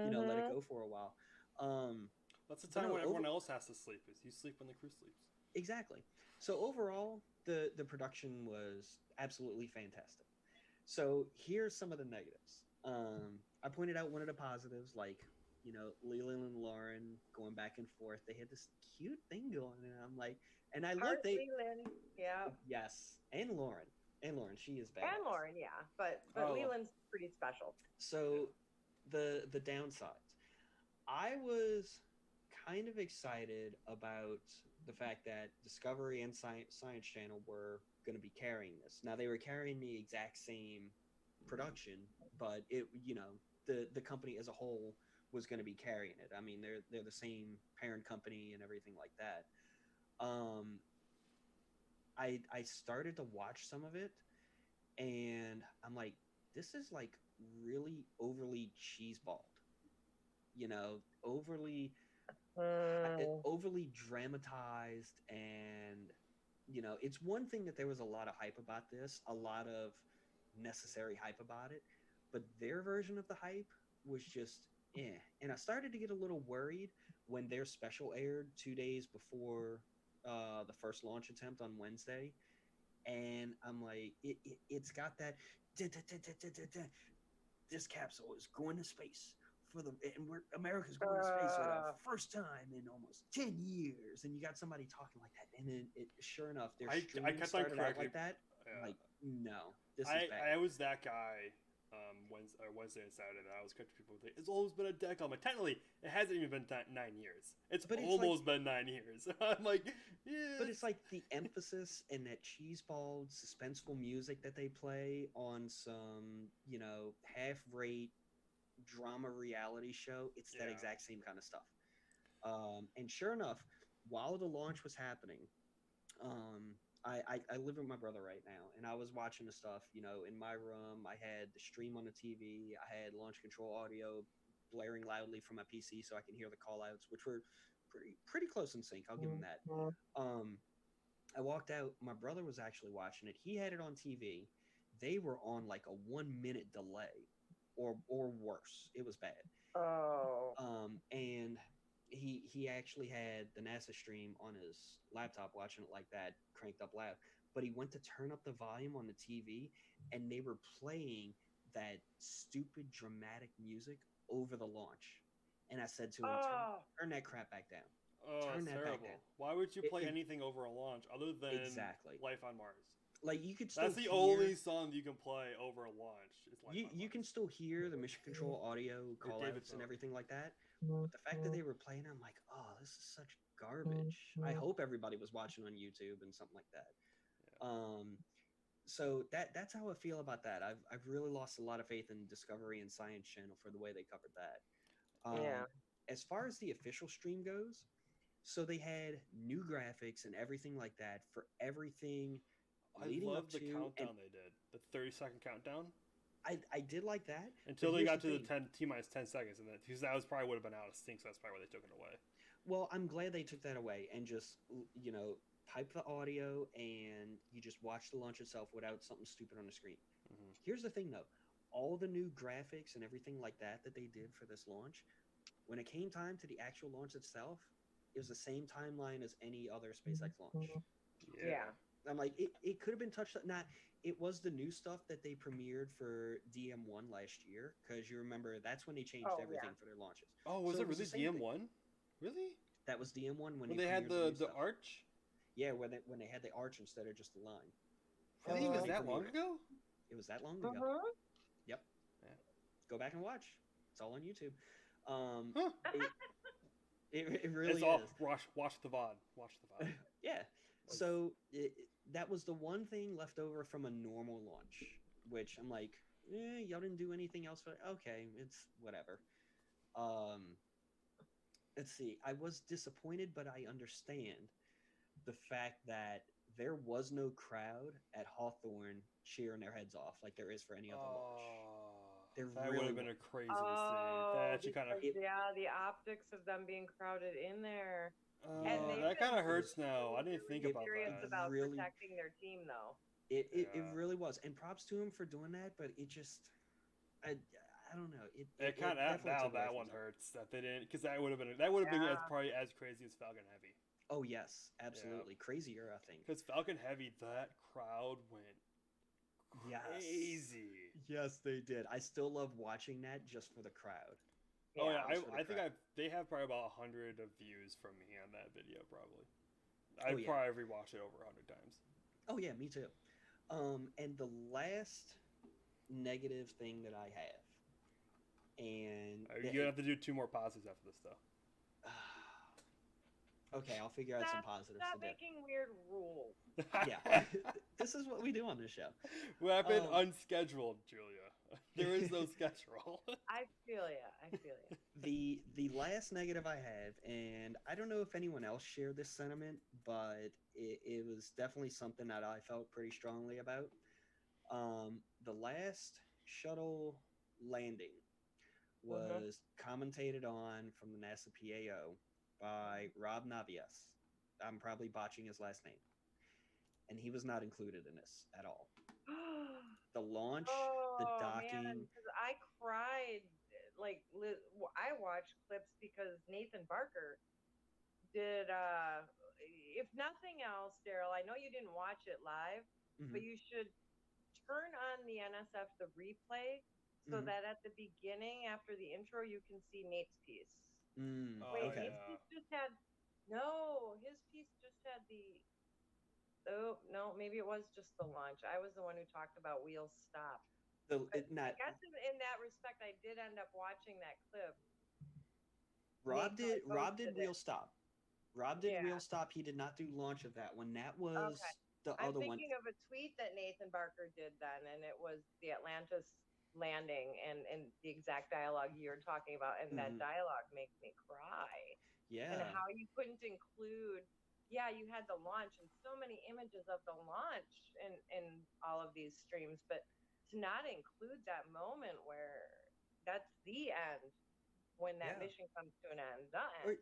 you know, let it Mm-hmm. go for a while. Um, That's the but time no, when everyone else has to sleep. Is you sleep when the crew sleeps. exactly. So overall, the production was absolutely fantastic. So here's some of the negatives. I pointed out one of the positives, like, you know, Leland and Lauren going back and forth. They had this cute thing going, and I'm like, and I looked. Art They Leland, yeah. yes, and Lauren, she is badass. And Lauren, yeah. But Oh. Leland's pretty special. So the downsides, I was kind of excited about the fact that Discovery and Science Channel were going to be carrying this. Now they were carrying the exact same production, but it, you know, the company as a whole was going to be carrying it. I mean, they're the same parent company and everything like that. Um, I started to watch some of it, and I'm like, this is like really overly cheeseballed, you know, overly dramatized. And you know, it's one thing that there was a lot of hype about this, a lot of necessary hype about it, but their version of the hype was just and I started to get a little worried when their special aired 2 days before the first launch attempt on Wednesday. And I'm like, it's got that this capsule is going to space for the, and we're America's going to space for the first time in almost 10 years. And you got somebody talking like that, and then sure enough, their stream started out like that. Yeah. Like, no, this is bad. I was that guy Wednesday and Saturday that I was catching people with, it's almost been a decade. I'm like, technically, it hasn't even been 9 years. It's almost been 9 years. I'm like, yeah. But it's like the emphasis and that cheeseballed, suspenseful music that they play on some, you know, half-rate drama reality show. It's that exact same kind of stuff. And sure enough, while the launch was happening, I live with my brother right now, and I was watching the stuff, you know, in my room. I had the stream on the TV. I had launch control audio blaring loudly from my PC so I can hear the call outs, which were pretty close in sync. I'll give him that. I walked out. My brother was actually watching it. He had it on TV. They were on like a 1 minute delay or worse. It was bad. And he actually had the NASA stream on his laptop watching it like that, cranked up loud. But he went to turn up the volume on the TV, and they were playing that stupid dramatic music over the launch. And I said to him, turn that crap back down. Oh, turn that's that terrible. back down. Why would you play anything over a launch other than Life on Mars? Like, you could still That's the only song you can play over a launch. Is Life on Mars. You can still hear the mission control audio call outs and everything like that. But the fact that they were playing, I'm like, oh, this is such garbage. I hope everybody was watching on YouTube and something like that. Yeah. So that's how I feel about that. I've really lost a lot of faith in Discovery and Science Channel for the way they covered that. As far as the official stream goes, so they had new graphics and everything like that for everything. I love the countdown they did. The 30-second countdown. I did like that until they got to the T-minus 10 seconds, and then because that was probably would have been out of sync, so that's probably why they took it away. Well, I'm glad they took that away and just, you know, type the audio and you just watch the launch itself without something stupid on the screen. Here's the thing, though. All the new graphics and everything like that they did for this launch, when it came time to the actual launch itself, it was the same timeline as any other SpaceX launch. Yeah. I'm like, it could have been touched. Not, it was the new stuff that they premiered for DM1 last year, because you remember that's when they changed everything for their launches. Oh, was it really DM1? Really? That was DM1 when they had the arch. Yeah, when they had the arch instead of just the line. Really? Was that long ago? It was that long ago. Yep. Yeah. Go back and watch. It's all on YouTube. It really is. Watch the VOD. Watch the VOD. Yeah. So that was the one thing left over from a normal launch, which I'm like, y'all didn't do anything else. Okay, it's whatever. let's see. I was disappointed, but I understand the fact that there was no crowd at Hawthorne cheering their heads off like there is for any other launch. There That would really have been was. a crazy to see. That actually kind of. because, yeah, the optics of them being crowded in there. And they've That kind been of hurts now. I didn't think really about serious that. about Really- protecting their team, though. It Yeah. really was, and props to him for doing that. But it just, I don't know. It kind of definitely now took away that from one something. hurts that they didn't because that would have been as Yeah. probably as crazy as Falcon Heavy. Oh yes, absolutely crazier. I think. Because Falcon Heavy, that crowd went Yes. crazy. Yes, they did. I still love watching that just for the crowd. Oh yeah, Just for the I think crowd. they have probably about 100 of views from me on that video probably. Oh, I've yeah. probably rewatched it over 100 times. Oh yeah, me too. And the last negative thing that I have, and You're gonna have to do 2 more positives after this though. okay, I'll figure out some positives Stop to do. making weird rules. Yeah, this is what we do on this show. What happened? Um, Unscheduled, Julia. There is no schedule. I feel ya. I feel ya. The last negative I have, and I don't know if anyone else shared this sentiment, but it was definitely something that I felt pretty strongly about. The last shuttle landing was commentated on from the NASA PAO by Rob Navies. I'm probably botching his last name. And he was not included in this at all. The launch, the docking. Because I cried. Like, I watched clips because Nathan Barker did, if nothing else, Daryl, I know you didn't watch it live, but you should turn on the NSF, the replay, so that at the beginning, after the intro, you can see Nate's piece. Wait, okay. his piece just had, his piece just had no, maybe it was just the launch. I was the one who talked about wheels stop. I guess in that respect, I did end up watching that clip. Rob did wheel stop. Rob did Yeah. wheel stop. He did not do launch of that one. That was the I'm other one. thinking of a tweet that Nathan Barker did then, and it was the Atlantis landing and the exact dialogue you're talking about, and that dialogue makes me cry. Yeah. And how you couldn't include, you had the launch and so many images of the launch in all of these streams, but to not include that moment where that's the end, when that mission comes to an end, the end. Or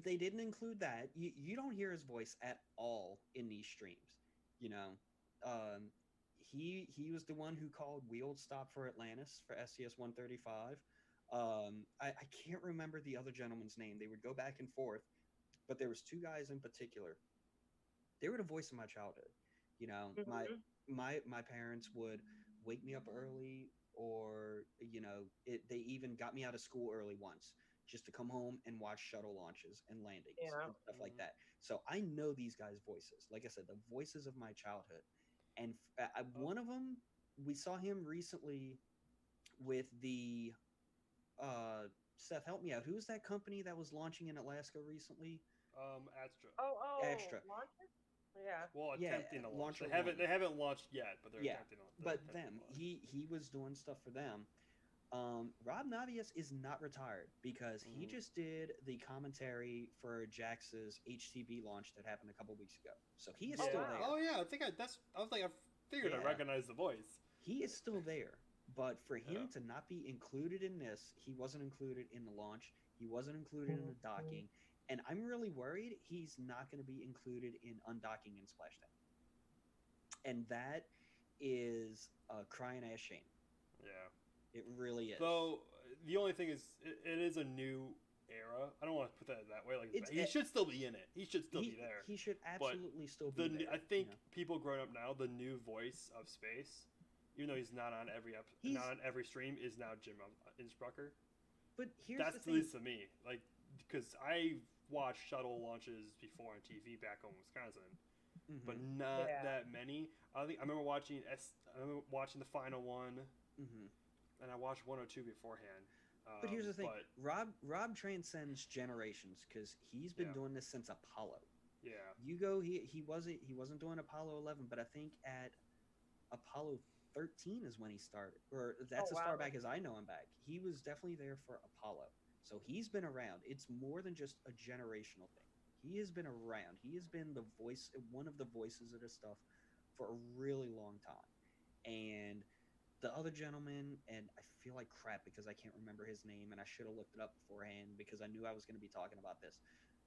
they didn't include that. You don't hear his voice at all in these streams. You know, he was the one who called wheel stop for Atlantis for SCS 135. I can't remember the other gentleman's name. They would go back and forth, but there was 2 guys in particular. They were the voice of my childhood. You know, my parents would wake me up early, or they even got me out of school early once just to come home and watch shuttle launches and landings and stuff like that. So I know these guys' voices. Like I said, the voices of my childhood. And one of them, we saw him recently with the Seth, help me out. Who's that company that was launching in Alaska recently? Astra. Astra. Launches? Yeah. Well, attempting to launch. Launcher They haven't launched yet, but they're attempting to launch. But them, he was doing stuff for them. Rob Navies is not retired because he just did the commentary for Jax's HTB launch that happened a couple weeks ago. So he is still there. Oh yeah, I figured I recognized the voice. He is still there, but for him to not be included in this, he wasn't included in the launch. He wasn't included in the docking, and I'm really worried he's not going to be included in undocking and splashdown. And that is a crying ass shame. Yeah. It really is. So the only thing is, it is a new era. I don't want to put that way. He should still be in it. He should still be there. He should absolutely still be there. I think people growing up now, the new voice of space, even though he's not on not on every stream, is now Jim Innsbrucker. But here's that's the thing. at least to me, because I watched shuttle launches before on TV back home in Wisconsin, but not that many. I remember watching the final one. And I watched 102 beforend. But here's the thing: Rob transcends generations because he's been doing this since Apollo. Yeah. You go. He wasn't doing Apollo 11, but I think at Apollo 13 is when he started, or that's as far back as I know him back. He was definitely there for Apollo. So he's been around. It's more than just a generational thing. He has been around. He has been the voice, one of the voices of this stuff for a really long time. And the other gentleman, and I feel like crap because I can't remember his name, and I should have looked it up beforehand because I knew I was going to be talking about this.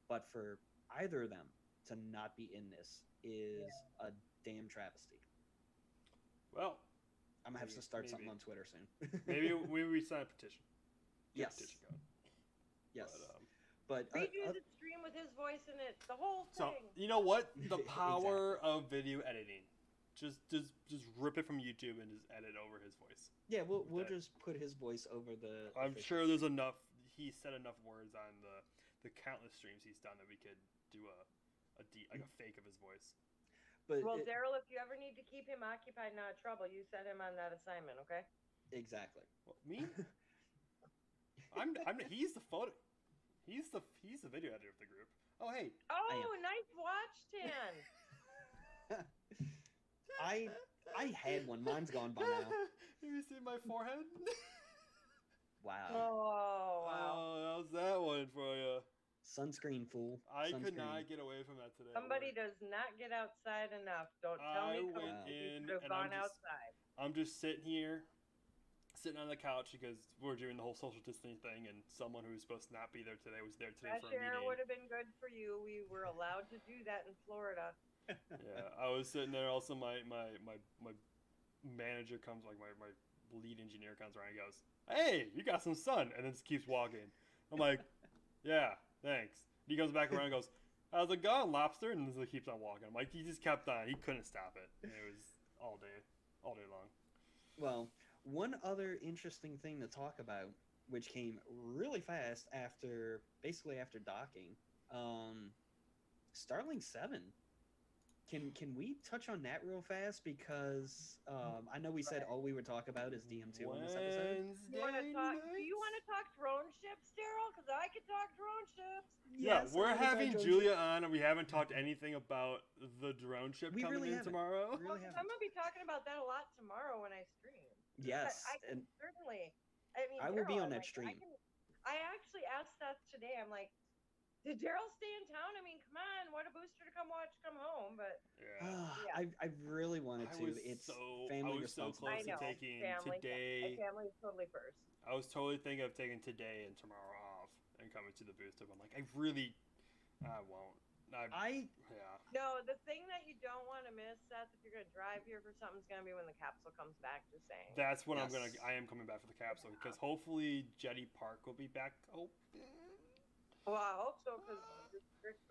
But for either of them to not be in this is a damn travesty. Well, I'm gonna have to start something on Twitter soon. maybe we sign a petition. Yes. Petition going. Yes. But redo the stream with his voice in it. The whole thing. So you know what? The power of video editing. Just rip it from YouTube and just edit over his voice. Yeah, we'll just put his voice over the. I'm sure there's enough. He said enough words on the countless streams he's done that we could do a fake of his voice. But Daryl, if you ever need to keep him occupied, not trouble, you set him on that assignment, okay? Exactly. Well, me? He's the photo. He's the video editor of the group. Oh hey. Oh, nice watch, Tan. I had one. Mine's gone by now. Have you seen my forehead? Wow. Oh wow. Oh, how's that one for you? Sunscreen, fool. I could not get away from that today. Somebody does not get outside enough. Don't tell me. I went in and and outside. I'm just sitting here, sitting on the couch because we're doing the whole social distancing thing, and someone who was supposed to not be there today was there today Fresh for a air meeting. would have been good for you. We were allowed to do that in Florida. Yeah, I was sitting there. Also, my manager comes, like my lead engineer comes around and goes, "Hey, you got some sun," and then just keeps walking. I'm like, "Yeah, thanks." He comes back around and goes, "How's it going, lobster?" And then he keeps on walking. I'm like, he just kept on. He couldn't stop it. And it was all day long. Well, one other interesting thing to talk about, which came really fast after docking, Starlink 7. Can we touch on that real fast? Because I know we said all we would talk about is DM2 on this episode. Do you want to talk drone ships, Daryl? Because I could talk drone ships. Yeah, Yes, we're having Julia on, and we haven't talked anything about the drone ship coming in tomorrow. Really I'm going to be talking about that a lot tomorrow when I stream. Yes, and certainly. I will be on that stream. I actually asked Seth today. I'm like, did Daryl stay in town? I mean, come on, what a booster to come watch, come home. But I really wanted to. It's family responsibility. I was so close to taking today. My family is totally first. I was totally thinking of taking today and tomorrow off and coming to the booster. But I'm like, I won't. No, the thing that you don't want to miss, Seth, if you're going to drive here for something, is going to be when the capsule comes back. Just saying. That's when I am coming back for the capsule because hopefully Jetty Park will be back open. Well, I hope so, because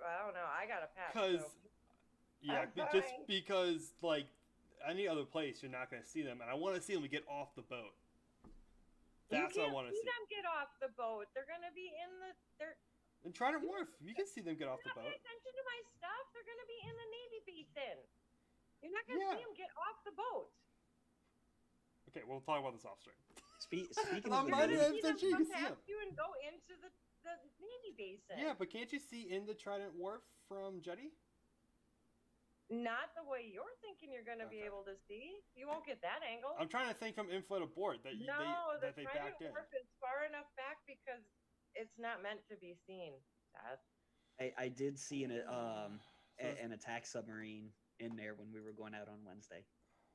I don't know. I got a pass. Because like any other place, you're not going to see them, and I want to see them get off the boat. That's what I want to see. You can't see them get off the boat. They're going to be in Trident Wharf. You can see them get off the boat. Pay attention to my stuff. They're going to be in the Navy basin. You're not going to see them get off the boat. Okay, we'll talk about this off stream. Speaking of the Navy, you and go into the Navy basin. Yeah, but can't you see in the Trident Wharf from Jetty? Not the way you're thinking you're going to be able to see. You won't get that angle. I'm trying to think from in-flight aboard that they backed in. The Trident Wharf is far enough back because it's not meant to be seen, Seth. I did see an attack submarine in there when we were going out on Wednesday.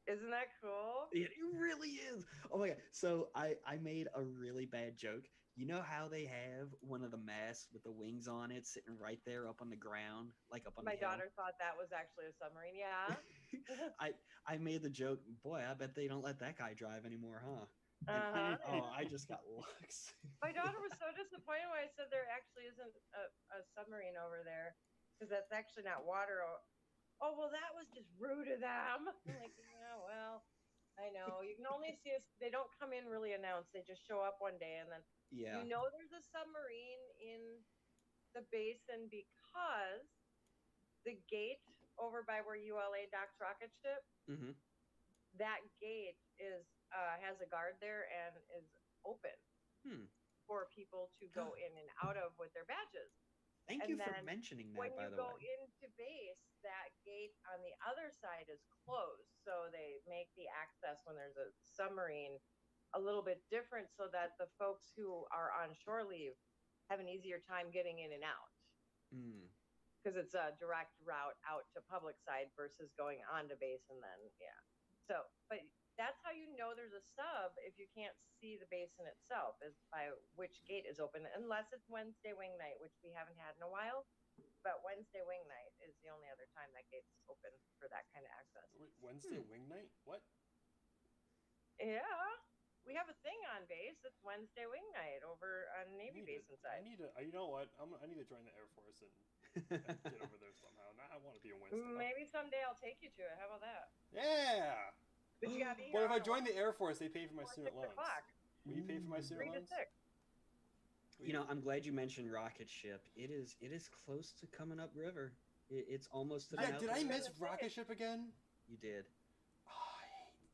Isn't that cool? It really is. Oh my god. So I made a really bad joke. You know how they have one of the masts with the wings on it sitting right there up on the ground, like up on the hill? My daughter thought that was actually a submarine, yeah. I made the joke, boy, I bet they don't let that guy drive anymore, huh? I just got looks. My daughter was so disappointed when I said there actually isn't a submarine over there, because that's actually not water. Oh, well, that was just rude of them. I'm like, yeah, well, I know. You can only see us. They don't come in really announced. They just show up one day, and then you know there's a submarine in the basin because the gate over by where ULA docks rocket ship, that gate has a guard there and is open for people to go in and out of with their badges. Thank you for mentioning that, by the way. When you go into base, that gate on the other side is closed. So they make the access when there's a submarine a little bit different so that the folks who are on shore leave have an easier time getting in and out. Because it's a direct route out to public side versus going on to base and then, So, but that's how you know there's a sub if you can't see the basin itself, is by which gate is open, unless it's Wednesday wing night, which we haven't had in a while. But Wednesday wing night is the only other time that gate's open for that kind of access. Wait, Wednesday wing night? What? Yeah. We have a thing on base. It's Wednesday wing night over on Navy Basin side. You know what? I need to join the Air Force and get over there somehow. Now I want to be a Wednesday. Maybe someday I'll take you to it. How about that? Yeah. But you gotta be But if I join the Air Force, they pay for my student loans. Will you pay for my student 3 to loans? 6. You know, I'm glad you mentioned rocket ship. It is close to coming up river. It's almost to the Did I miss rocket ship again? You did.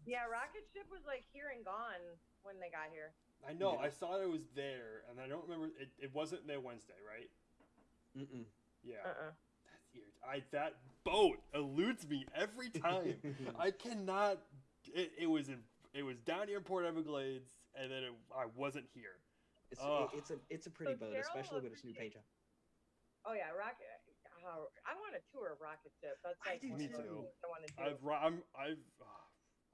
Yeah, rocket ship was like here and gone when they got here. I know. Yeah. I saw it was there, and I don't remember. It wasn't there Wednesday, right? Yeah. That's weird. That boat eludes me every time. I cannot. It was down here in Port Everglades, and then I wasn't here. It's a pretty boat, Daryl especially with its new paint job. Oh yeah, rocket. I want a tour of rocket ship. That's like Me too. I want to do.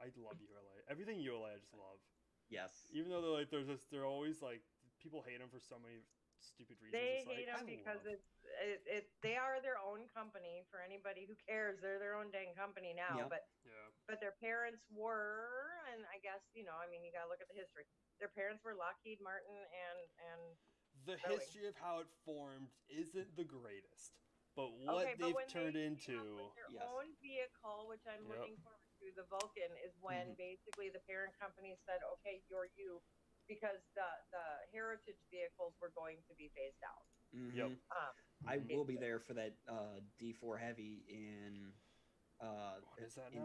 I love ULA. Everything ULA, I just love. Yes. Even though they're always like people hate them for so many stupid reasons. They hate them because they are their own company. For anybody who cares, they're their own dang company now. Yep. But their parents were, and I guess you gotta look at the history. Their parents were Lockheed Martin and. The Boeing. history of how it formed isn't the greatest, but what they've turned into. Their own vehicle, which I'm looking forward to, the Vulcan, is when basically the parent company said, "Okay, you're you," because the heritage vehicles were going to be phased out. Yep. I will be there for that D4 Heavy in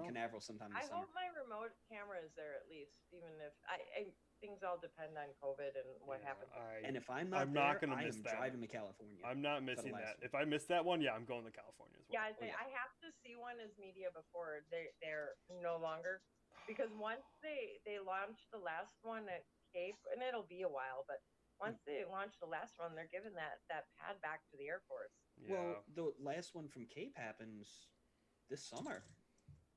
Canaveral sometime this summer. I hope my remote camera is there at least, even if things all depend on COVID and what happens. And if I'm not gonna miss that. Driving to California. I'm not missing that. If I miss that one, I'm going to California as well. Yeah, I have to see one as media before they're no longer, because once they launched the last one at Cape, and it'll be a while, but once they launch the last one, they're giving that pad back to the Air Force. Yeah. Well, the last one from Cape happens this summer.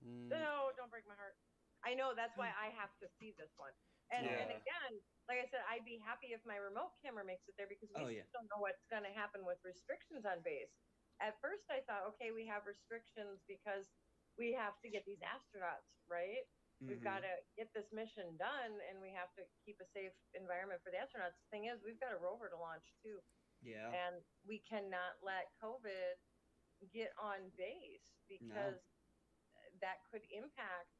No, don't break my heart. I know, that's why I have to see this one. And again, like I said, I'd be happy if my remote camera makes it there, because we still don't know what's going to happen with restrictions on base. At first, I thought, okay, we have restrictions because we have to get these astronauts, right? We've got to get this mission done, and we have to keep a safe environment for the astronauts. The thing is, we've got a rover to launch, too. Yeah. And we cannot let COVID get on base, because that could impact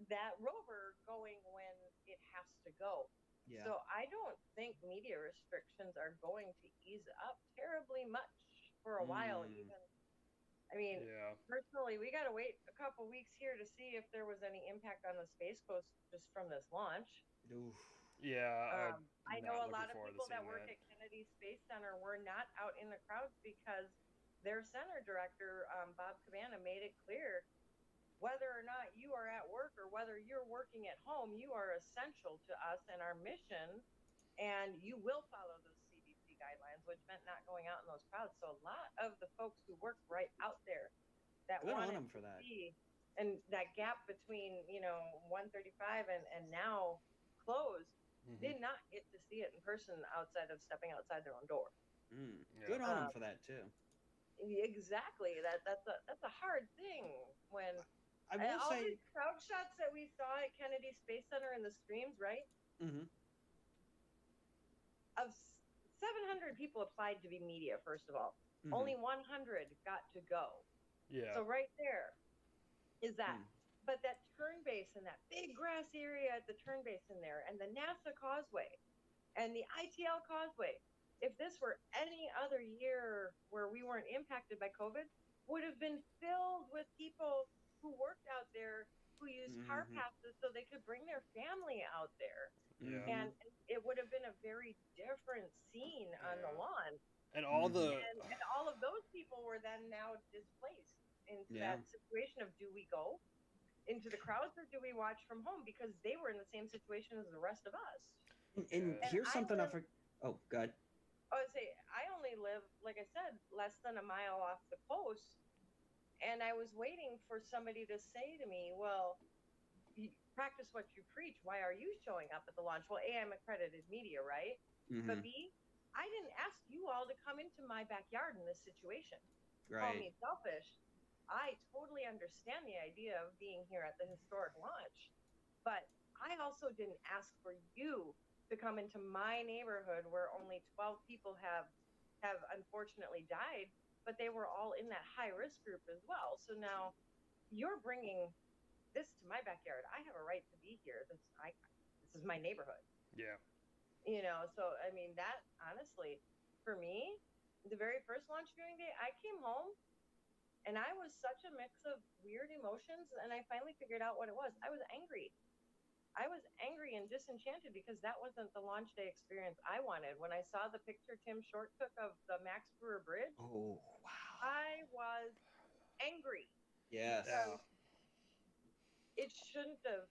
that rover going when it has to go. Yeah. So I don't think media restrictions are going to ease up terribly much for a while even. I mean, personally, we got to wait a couple weeks here to see if there was any impact on the Space Coast just from this launch. Oof. Yeah. I know a lot of people that work at Kennedy Space Center were not out in the crowds because their center director, Bob Cabana, made it clear, whether or not you are at work or whether you're working at home, you are essential to us and our mission, and you will follow those CDC guidelines, which meant not going out in those crowds. So a lot of the folks who work right out there that wanted to see, and that gap between 135 and now closed, did not get to see it in person outside of stepping outside their own door. Good on them for that too. Exactly. That's a hard thing when. I will all say, these crowd shots that we saw at Kennedy Space Center in the streams, right? Of 700 people applied to be media, first of all. Only 100 got to go. Yeah. So right there is that. But that turn base and that big grass area at the turn base in there, and the NASA Causeway, and the ITL Causeway, if this were any other year where we weren't impacted by COVID, would have been filled with people who worked out there, who used car passes so they could bring their family out there. And it would have been a very different scene on the lawn. And all and all of those people were then now displaced into that situation of, do we go? into the crowds, or do we watch from home? Because they were in the same situation as the rest of us. And Yeah. here's something I forgot. Oh, God. I would say I only live, like I said, less than a mile off the coast, and I was waiting for somebody to say to me, well, you practice what you preach. Why are you showing up at the launch? Well, A, I'm accredited media, right? But Mm-hmm. B, I didn't ask you all to come into my backyard in this situation. Call Right. me selfish. I totally understand the idea of being here at the historic launch, but I also didn't ask for you to come into my neighborhood where only 12 people have unfortunately died, but they were all in that high risk group as well. So now you're bringing this to my backyard. I have a right to be here. This is my neighborhood. Yeah. So I mean, that honestly, for me, the very first launch viewing day, I came home and I was such a mix of weird emotions, and I finally figured out what it was. I was angry. I was angry and disenchanted because that wasn't the launch day experience I wanted. When I saw the picture Tim Short took of the Max Brewer Bridge, Oh, wow. I was angry Yes. because it shouldn't have.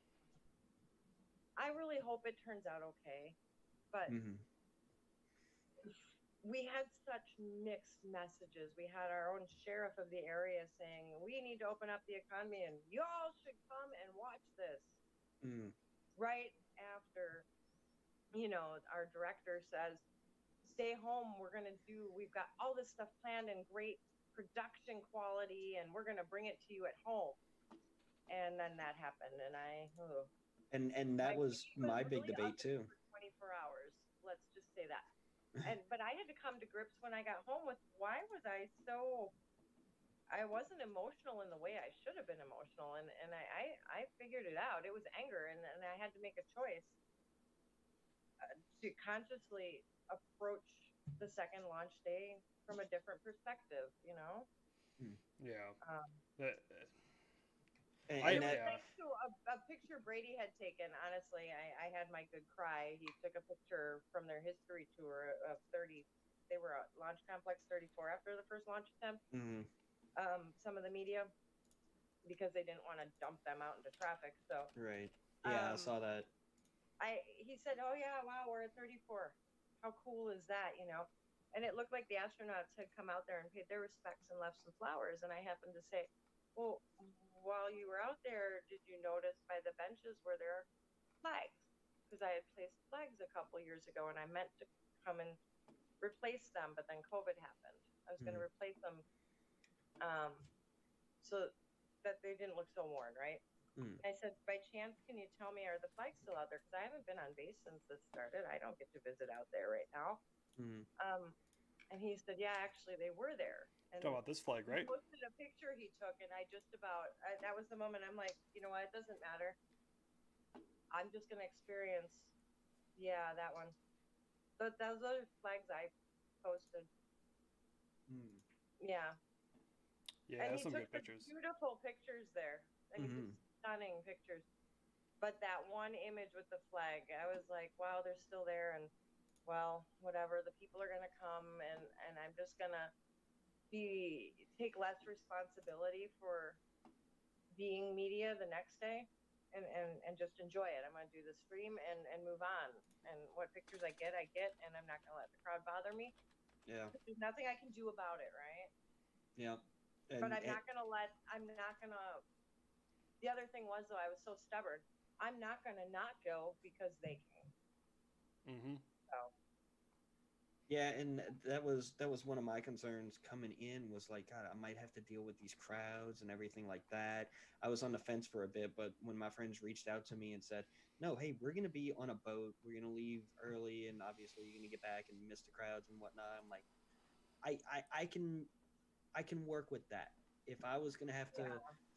I really hope it turns out okay, but Mm-hmm. we had such mixed messages. We had our own sheriff of the area saying, we need to open up the economy and y'all should come and watch this. Mm. Right after, our director says, stay home. We've got all this stuff planned and great production quality, and we're going to bring it to you at home. And then that happened. And And that was my big really debate too. For 24 hours. Let's just say that. But I had to come to grips when I got home with why was I wasn't emotional in the way I should have been emotional, and I figured it out. It was anger, and I had to make a choice to consciously approach the second launch day from a different perspective. Yeah. Um, And, it and was that, thanks to a picture Brady had taken. Honestly, I had my good cry. He took a picture from their history tour of 30. They were at Launch Complex 34 after the first launch attempt. mm, Some of the media, because they didn't want to dump them out into traffic. So right. Yeah, I saw that. he said, "Oh yeah, wow, we're at 34. How cool is that?" And it looked like the astronauts had come out there and paid their respects and left some flowers. And I happened to say, "Well, while you were out there, did you notice by the benches were there flags? Because I had placed flags a couple years ago, and I meant to come and replace them, but then COVID happened. I was going to replace them so that they didn't look so worn, right?" Mm. I said, "By chance, can you tell me, are the flags still out there? Because I haven't been on base since this started. I don't get to visit out there right now." Mm. And he said, "Yeah, actually, they were there." And Talk about this flag, right? he posted a picture he took, and that was the moment I'm like, you know what? It doesn't matter. I'm just going to experience, that one. But those other flags I posted. Mm. Yeah. Yeah, And he some took good pictures. beautiful pictures there. I mean, stunning pictures. But that one image with the flag, I was like, wow, they're still there. And, well, whatever. The people are going to come, and I'm just going to take less responsibility for being media the next day and just enjoy it. I'm going to do the stream and move on. And what pictures I get, and I'm not going to let the crowd bother me. Yeah. There's nothing I can do about it, right? Yeah. But I'm not going to the other thing was, though, I was so stubborn. I'm not going to not go because they came. Mm-hmm. So. Yeah, and that was one of my concerns coming in was like, God, I might have to deal with these crowds and everything like that. I was on the fence for a bit, but when my friends reached out to me and said, no, hey, we're going to be on a boat. We're going to leave early, and obviously you're going to get back and miss the crowds and whatnot. I'm like, I can work with that. If I was going to have to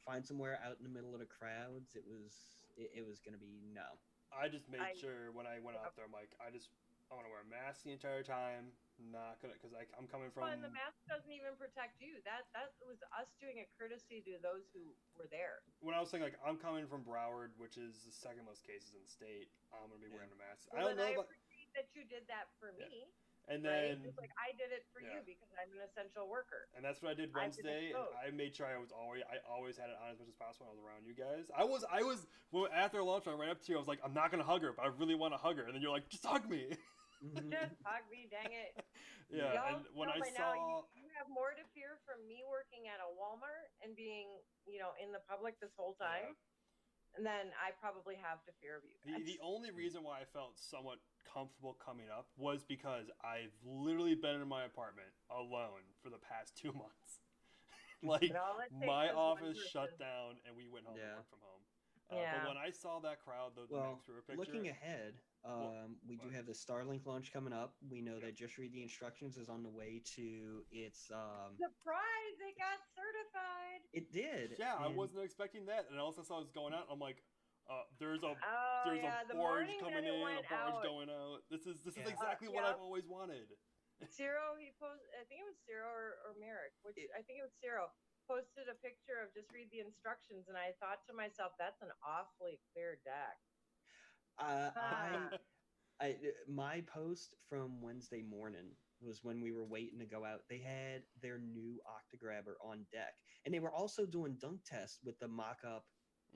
find somewhere out in the middle of the crowds, it was going to be no. I just made sure when I went out there, I'm like, I want to wear a mask the entire time. Not gonna, because I'm coming from. Well, and the mask doesn't even protect you. That was us doing a courtesy to those who were there. When I was saying, like, I'm coming from Broward, which is the second most cases in the state, I'm gonna be wearing a mask. Well, I appreciate that you did that for me. And right? then, Just like I did it for yeah. you because I'm an essential worker. and that's what I did I did Wednesday. it And both. I made sure I always had it on as much as possible when I was around you guys. Well, after lunch, I ran up to you. I was like, I'm not gonna hug her, but I really want to hug her. And then you're like, just hug me. Just hug me, dang it. Yeah. Y'all And when know I by now saw, you have more to fear from me working at a Walmart and being, in the public this whole time. And then I probably have to fear of you guys. the only reason why I felt somewhat comfortable coming up was because I've literally been in my apartment alone for the past 2 months. Like, And all it takes my is one office shut person. down and we went home Yeah. and worked from home. Yeah. But when I saw that crowd, the Well, next tour picture, looking ahead, we do what? have the Starlink launch coming up. We know Yep. that Just Read the Instructions is on the way to its. Surprise! It got certified. It did. yeah, I and wasn't expecting that. And also saw it was going out. I'm like, there's a Oh there's yeah, a the barge morning coming that it in, a went barge out, going out. This is Yeah. exactly what I've Yep. always wanted. Ciro, he posted. I think it was Ciro or Merrick, I think it was Ciro. Posted a picture of Just Read the Instructions, and I thought to myself, that's an awfully clear deck. My post from Wednesday morning was when we were waiting to go out. They had their new Octograbber on deck, and they were also doing dunk tests with the mock-up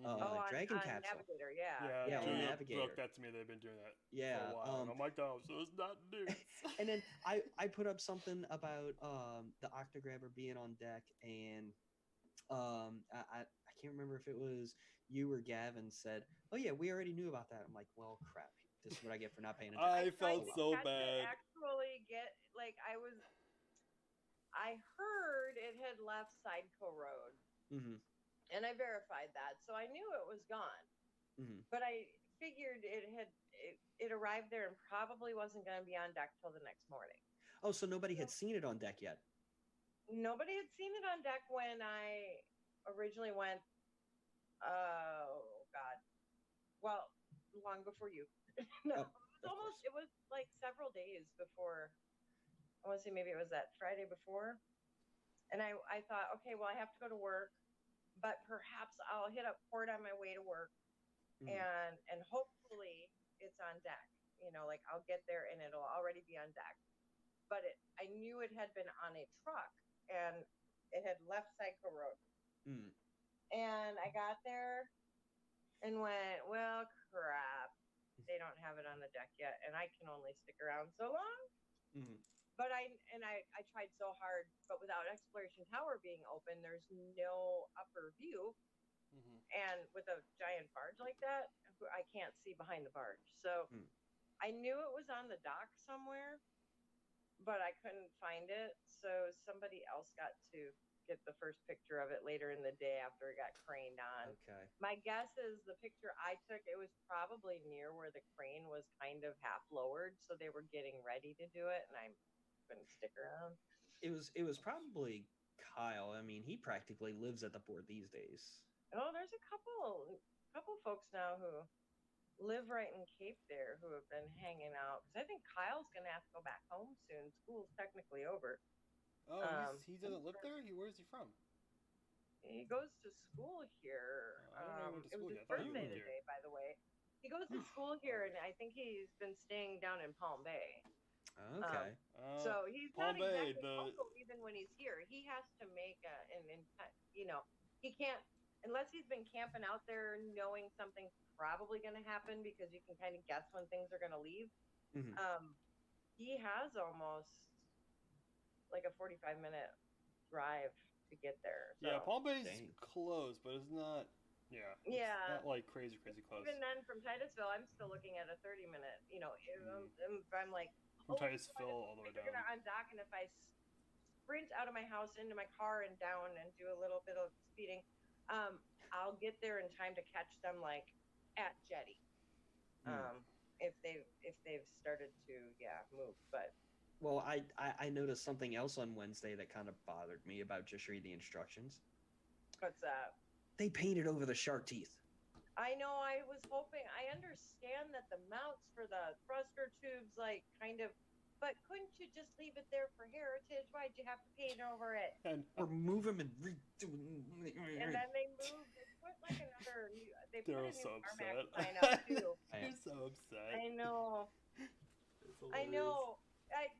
on Dragon capsule. Navigator, yeah. Yeah, on Julia Navigator. broke that to me. They've been doing that Yeah, for a while. And I'm like, oh, so it's not new. And then I put up something about the Octograbber being on deck, and I can't remember if it was you or Gavin said, "Oh yeah, we already knew about that." I'm like, "Well, crap. This is what I get for not paying attention." I felt tried to so catch it, bad. Actually, I heard it had left Sideco Road, and I verified that, so I knew it was gone. But I figured it arrived there and probably wasn't going to be on deck till the next morning. Oh, so nobody had seen it on deck yet? Nobody had seen it on deck when I originally went. Oh God! Well, long before you. No, it was like several days before. I want to say maybe it was that Friday before. And I thought, okay, well, I have to go to work, but perhaps I'll hit up port on my way to work, and hopefully it's on deck. Like I'll get there and it'll already be on deck. But I knew it had been on a truck and it had left Sideco Road. And I got there and went, well, crap. They don't have it on the deck yet, and I can only stick around so long. But I tried so hard, but without Exploration Tower being open, there's no upper view. And with a giant barge like that, I can't see behind the barge. So I knew it was on the dock somewhere, but I couldn't find it. So somebody else got to get the first picture of it later in the day after it got craned on. Okay. My guess is the picture I took, it was probably near where the crane was kind of half lowered, so they were getting ready to do it, and I couldn't stick around. It was probably Kyle. I mean, he practically lives at the port these days. Oh, there's a couple folks now who live right in Cape there who have been hanging out, because I think Kyle's gonna have to go back home soon. School's technically over. Oh, he doesn't live there? Where is he from? He goes to school here. I don't know he went to it school was yet. his I thought he birthday lived here. today, by the way. He goes to school here, and I think he's been staying down in Palm Bay. Okay. So he's Palm not Bay, exactly local even when he's here. He has to make he can't, unless he's been camping out there knowing something's probably going to happen, because you can kind of guess when things are going to leave. He has almost like a 45-minute drive to get there. So. Yeah, Palm Bay's close, but it's not. Yeah. Yeah. It's not like crazy close. Even then, from Titusville, I'm still looking at a 30-minute. I'm like. From Titusville all the way down. I'm dock, and if I sprint out of my house into my car and down and do a little bit of speeding, I'll get there in time to catch them like at Jetty. If they've started to move, but. Well, I noticed something else on Wednesday that kind of bothered me about Just Read the Instructions. What's that? They painted over the shark teeth. I know. I was hoping. I understand that the mounts for the thruster tubes, but couldn't you just leave it there for heritage? Why'd you have to paint over it? Or move them and redo. And then they moved. They put like another. They put a new so Carmack upset. sign up too. You're so upset. I know. I know.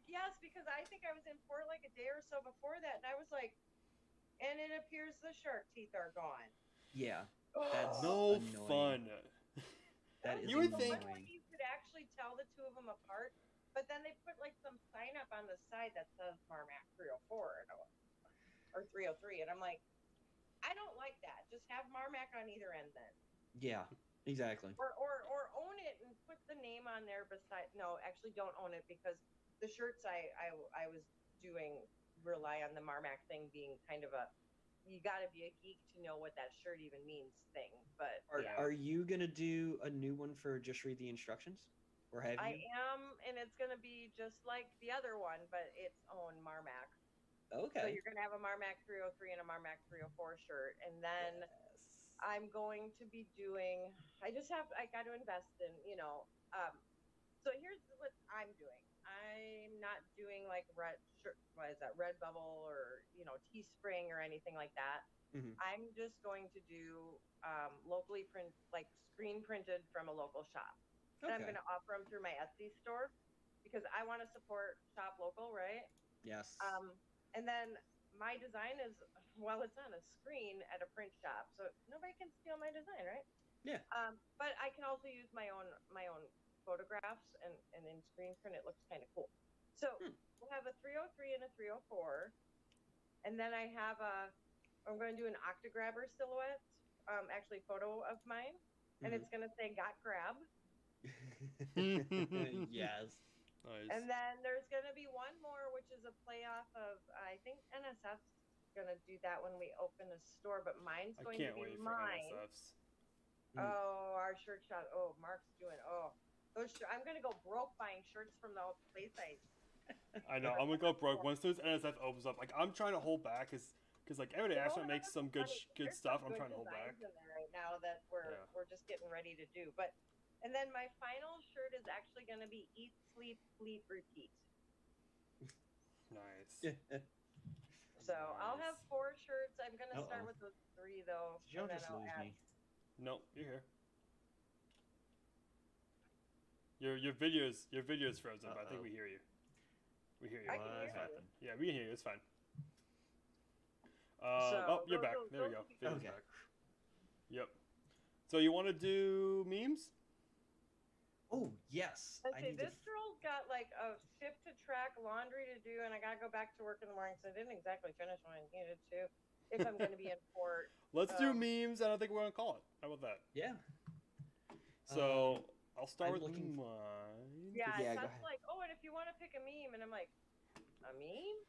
Yes, because I think I was in port like a day or so before that, and I was like, and it appears the shark teeth are gone. Yeah, that's No annoying. fun. That is You would the think- one when you could actually tell the two of them apart, but then they put like some sign up on the side that says Marmac 304 or 303, and I'm like, I don't like that. Just have Marmac on either end then. Yeah, exactly. Or own it and put the name on there beside. No, actually, don't own it because the shirts I was doing rely on the Marmac thing being kind of a you got to be a geek to know what that shirt even means thing. But Are you gonna do a new one for Just Read the Instructions, or have you? I am, and it's gonna be just like the other one, but its own Marmac. Okay. So you're gonna have a Marmac 303 and a Marmac 304 shirt, and then. Yes. I'm going to be doing. I got to invest in, So here's what I'm doing. I'm not doing like Redbubble or Teespring or anything like that. Mhm. I'm just going to do locally print, like screen printed from a local shop. And I'm Okay. going to offer them through my Etsy store because I want to support shop local, right? Yes. And then my design is, well, it's on a screen at a print shop, so nobody can steal my design, right? Yeah. But I can also use my own photographs, and in screen print it looks kind of cool. So we'll have a 303 and a 304, and then I'm going to do an octograbber silhouette, actually photo of mine, and it's going to say "Got Grab." Yes. Nice. And then there's going to be one more, which is a play off of, I think NSF's going to do that when we open a store, but mine's I going can't to be wait for mine. NSFs. Oh, our shirt shop. Oh, Mark's doing, I'm going to go broke buying shirts from the place I know. I'm gonna go broke once those NSF opens up. Like I'm trying to hold back because like every day I actually make some good stuff. I'm trying to hold back. In there right now that we're just getting ready to do. And then my final shirt is actually going to be Eat, Sleep, Sleep, Repeat. Nice. So I'll have 4 shirts. I'm going to start with those 3 though. Did y'all just lose me? Nope, you're here. Your video's frozen, but I think we hear you. We hear you. I can hear you. Yeah, we can hear you. It's fine. So you're back. There we go. Video's Okay. back. Yep. So you want to do memes? Oh yes. Let's see, this girl's got like a ship to track, laundry to do, and I gotta go back to work in the morning, so I didn't exactly finish what I needed to. If I'm gonna be in port. Let's do memes, and I think we're gonna call it. How about that? Yeah. So I'll start I'm with looking- mine. Yeah, Yeah, it go sounds ahead. like, and if you want to pick a meme, and I'm like, a meme?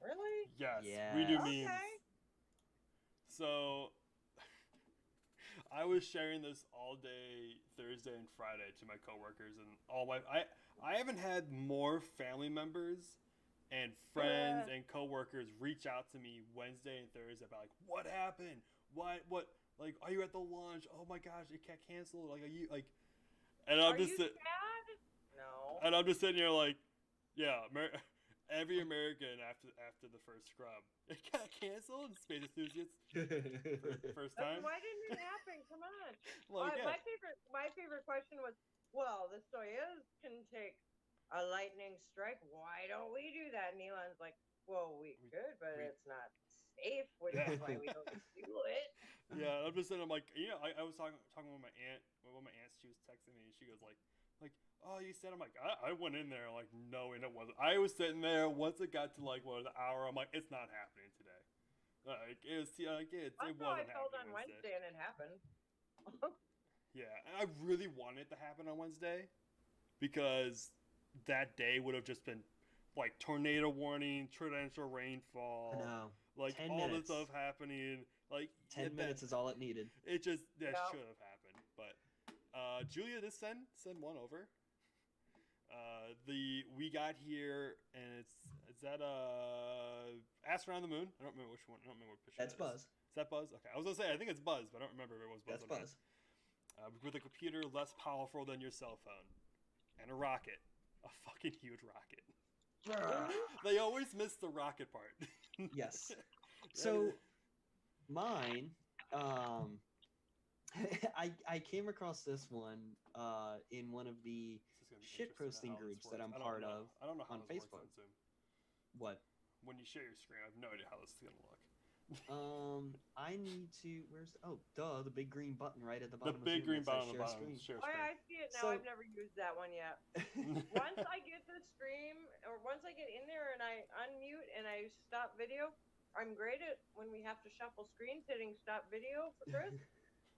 Really? Yes, Yes. we do memes. Okay. So I was sharing this all day Thursday and Friday to my coworkers and all my I haven't had more family members and friends and coworkers reach out to me Wednesday and Thursday about like, what happened? What like, are you at the launch? Oh my gosh, it got canceled. Like, are you like? And I'm Are just you sad? No. and I'm just sitting here like, yeah, every American after the first scrub, it got canceled. Space enthusiasts first time. Why didn't it happen? Come on. Like, yeah. My favorite question was, well, the Soyuz can take a lightning strike. Why don't we do that? And Elon's like, well, we could, but it's not safe, which is why we don't do it. Yeah, I'm just saying. I'm like, I was talking with my aunt. One of my aunts, she was texting me, and she goes like, oh, you said. I'm like, I went in there like knowing it wasn't. I was sitting there once it got to like an hour. I'm like, it's not happening today. Like it wasn't happening. I told on Wednesday, and it happened. Yeah, and I really wanted it to happen on Wednesday because that day would have just been like tornado warning, torrential rainfall. No. Like 10 all minutes. this stuff happening. Like 10 minutes is all it needed. It just should have happened. But Julia, just send one over. We got here and it's that Ask Around the Moon. I don't remember which one. I don't remember what picture. That's Buzz. Is that Buzz? Okay, I was gonna say I think it's Buzz, but I don't remember if it was Buzz. That's Buzz. With a computer less powerful than your cell phone, and a rocket, a fucking huge rocket. They always miss the rocket part. Yes. So mine, I came across this one in one of the shit posting groups that I'm part of I don't know how on this works Facebook. on Zoom. What? When you share your screen, I have no idea how this is gonna look. I need to. The big green button right at the The bottom. big green that button on says the share bottom. screen. Share Oh, screen. yeah, I see it now. So- I've never used that one yet. Once I get the stream, or once I get in there and I unmute and I stop video, I'm great at when we have to shuffle screens, hitting stop video for Chris,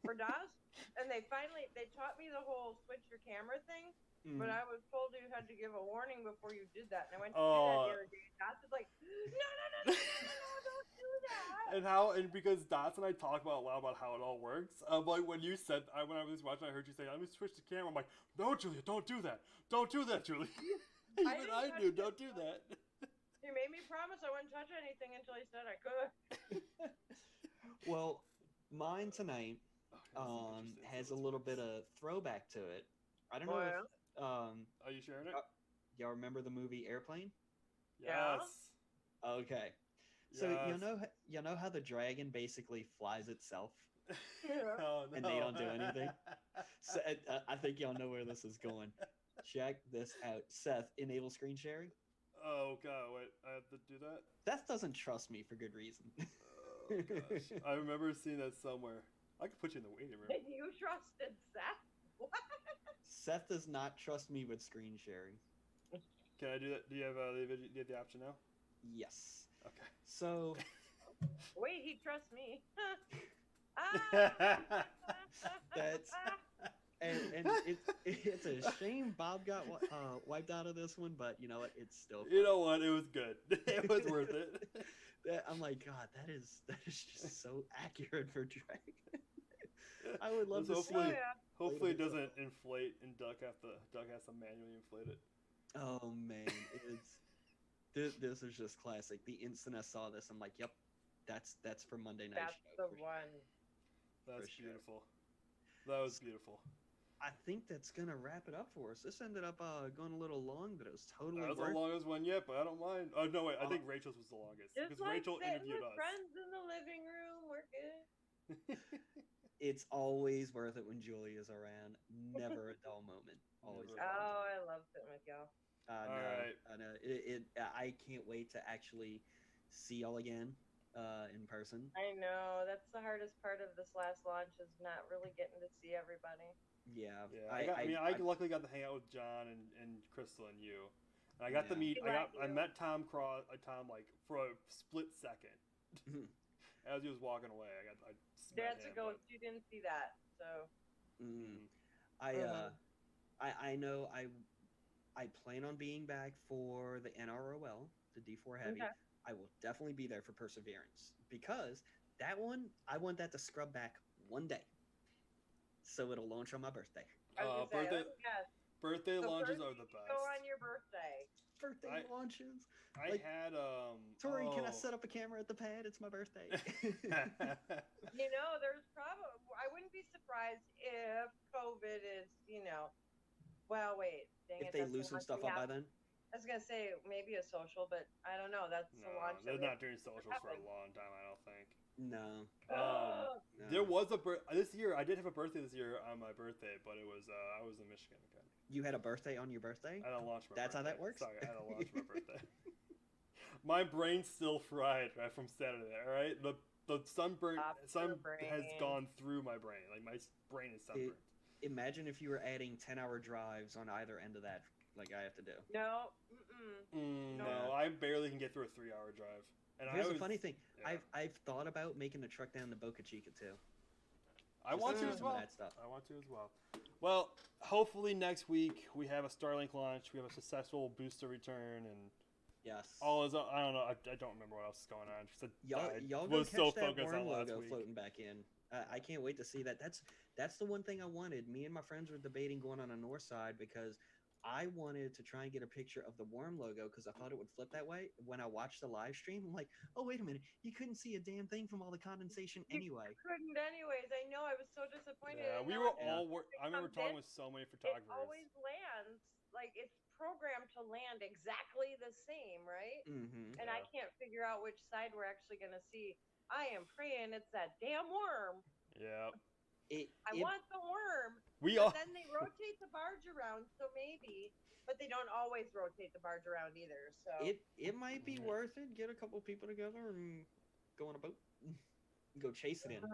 for DOS. And they taught me the whole switch your camera thing, but I was told you had to give a warning before you did that. And I went to do that the other day. DOS is like, no, don't do that. And because Dots and I talk about a lot about how it all works. Like when you said, when I was watching, I heard you say, "I'm gonna switch the camera." I'm like, "No, Julia, don't do that. Don't do that, Julia." Even I knew, don't do that. He made me promise I wouldn't touch anything until he said I could. Well, mine tonight has a little bit of throwback to it. I don't know if Are you sharing it? y'all remember the movie Airplane? Yes. Okay. So Yes. you know how the dragon basically flies itself, Oh, no. and they don't do anything? So I think y'all know where this is going. Check this out. Seth, enable screen sharing. Oh god, wait, I have to do that? Seth doesn't trust me for good reason. Oh gosh. I remember seeing that somewhere. I could put you in the waiting room. You trusted Seth? What? Seth does not trust me with screen sharing. Can I do that? Do you have the option now? Yes. Okay. So Wait, he trusts me. that's and it's a shame Bob got wiped out of this one, but you know what? It's still funny. You know what? It was good. It was worth it. I'm like, God, that is just so accurate for Dragon. I would love to see. Hopefully, yeah. hopefully it doesn't inflate and Duck has to manually inflate it. Oh man, this is just classic. The instant I saw this, I'm like, yep, that's for Monday night. That's show, the for one. That's sure. beautiful. That was beautiful. I think that's gonna wrap it up for us. This ended up going a little long, but it was totally That was worth the longest one yet, but I don't mind. Oh no, wait, I think Oh. Rachel's was the longest Just because like Rachel sitting interviewed with us. friends in the living room, we're good. It's always worth it when Julia's around. Never a dull moment. Always. Never. a fun Oh, time. I love sitting with y'all. I know. Alright. I know. I can't wait to actually see y'all again in person. I know. That's the hardest part of this last launch is not really getting to see everybody. Yeah. Yeah, I luckily got to hang out with John and Crystal and you. And I got to Yeah. meet. He let I you. met Tom like for a split second as he was walking away. I met That's a him, ghost. You didn't see that, so. I know I plan on being back for the NROL, the D4 Heavy. Okay. I will definitely be there for Perseverance because that one I want that to scrub back one day, so it'll launch on my birthday. I was gonna say, birthday yes. birthday So launches first are the you best. Go on your birthday. Birthday launches. I like, had Tori, can I oh. set up a camera at the pad? It's my birthday. You know, there's probably. I wouldn't be surprised if COVID is. Well, wait. Dang If it, they that's the loosen launch stuff we up by have. then. I was gonna say maybe a social, but I don't know. That's the No, launch. they're that we not doing socials for a happen. long time. I don't think. No. Oh, No. There was this year. I did have a birthday this year on my birthday, but it was I was in Michigan again. You had a birthday on your birthday? I had to launch my That's how birthday. that works? Sorry, I had to launch my birthday. My brain's still fried right from Saturday. All right, the sunburn Stop sun your brain. has gone through my brain. Like my brain is sunburned. Imagine if you were adding 10-hour drives on either end of that, like I have to do. no. No, I barely can get through a 3-hour drive. And Here's I the funny thing. yeah. I've thought about making a truck down to Boca Chica too. I want to do as some of well. that stuff. I want to as well. Well, hopefully next week we have a Starlink launch. We have a successful booster return, and Yes. all is. I don't know. I don't remember what else is going on. Just Y'all go was catch so that focused worm on last logo week. floating back in. I can't wait to see that. That's the one thing I wanted. Me and my friends were debating going on a north side because I wanted to try and get a picture of the worm logo because I thought it would flip that way. When I watched the live stream, I'm like, oh wait a minute, you couldn't see a damn thing from all the condensation anyway. Couldn't anyways. I know. I was so disappointed. Yeah, And we now were it's- all. I remember comes talking in, with so many It photographers. always lands like it's programmed to land exactly the same, right? Mm-hmm. And I can't figure out which side we're actually gonna see. I am praying it's that damn worm. Yeah. I want the worm. We But all. then they rotate the barge around, so maybe. but they don't always rotate the barge around either. So It might be worth it. Get a couple people together and go on a boat. Go chase it in.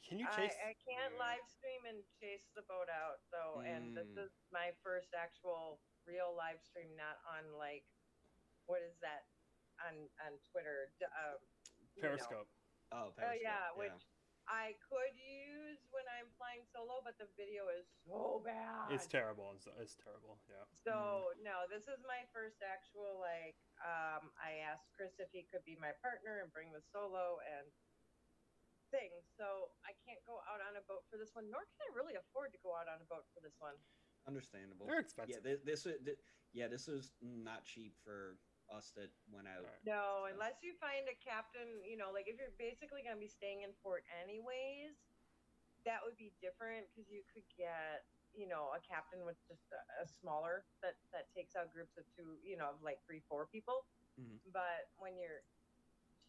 Can you chase? I can't live stream and chase the boat out though, and this is my first actual real live stream, not on like, what is that on Twitter? Periscope. Oh, Periscope. Yeah, which I could use when I'm flying solo, but the video is so bad. It's terrible. It's terrible. Yeah. So no, this is my first actual like. I asked Chris if he could be my partner and bring the solo and thing. So I can't go out on a boat for this one, nor can I really afford to go out on a boat for this one. Understandable. They're expensive. Yeah, this was not cheap for us that went out. Right. No, unless you find a captain, like if you're basically going to be staying in port anyways, that would be different because you could get, a captain with just a smaller that takes out groups of two, of like 3-4 people. Mhm. But when you're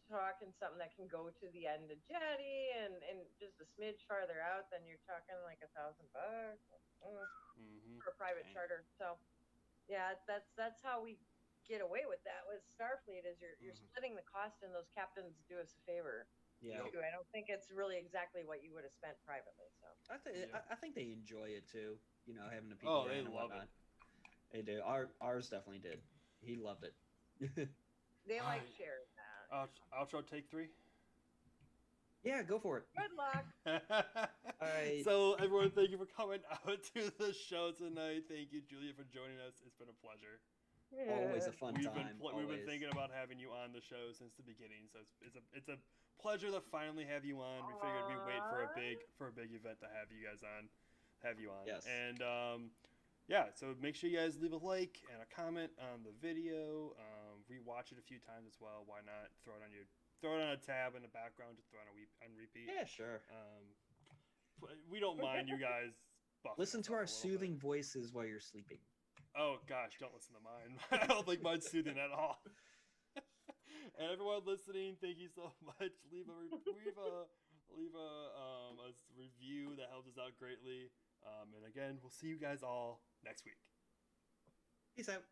talking something that can go to the end of jetty and just a smidge farther out, then you're talking like $1,000 for a private charter. So yeah, that's how we get away with that with Starfleet is you're splitting the cost, and those captains do us a favor. Yeah, too. I don't think it's really exactly what you would have spent privately. So I think they enjoy it too. Having the people. Oh, they and love whatnot. it. They do. Ours definitely did. He loved it. they like sharing that. Outro take 3. Yeah, go for it. Good luck. All right. So everyone, thank you for coming out to the show tonight. Thank you, Julia, for joining us. It's been a pleasure. Always a fun time. We've been thinking about having you on the show since the beginning, so it's a pleasure to finally have you on. We figured we'd wait for a big event to have you on. Yes. And so make sure you guys leave a like and a comment on the video. Rewatch it a few times as well. Why not throw it on a tab in the background, just throw it on repeat. Yeah, sure. We don't mind you guys. Listen to our soothing voices while you're sleeping. Oh gosh, don't listen to mine. I don't think mine's soothing at all. And everyone listening, thank you so much. Leave a review, that helps us out greatly. And again, we'll see you guys all next week. Peace out.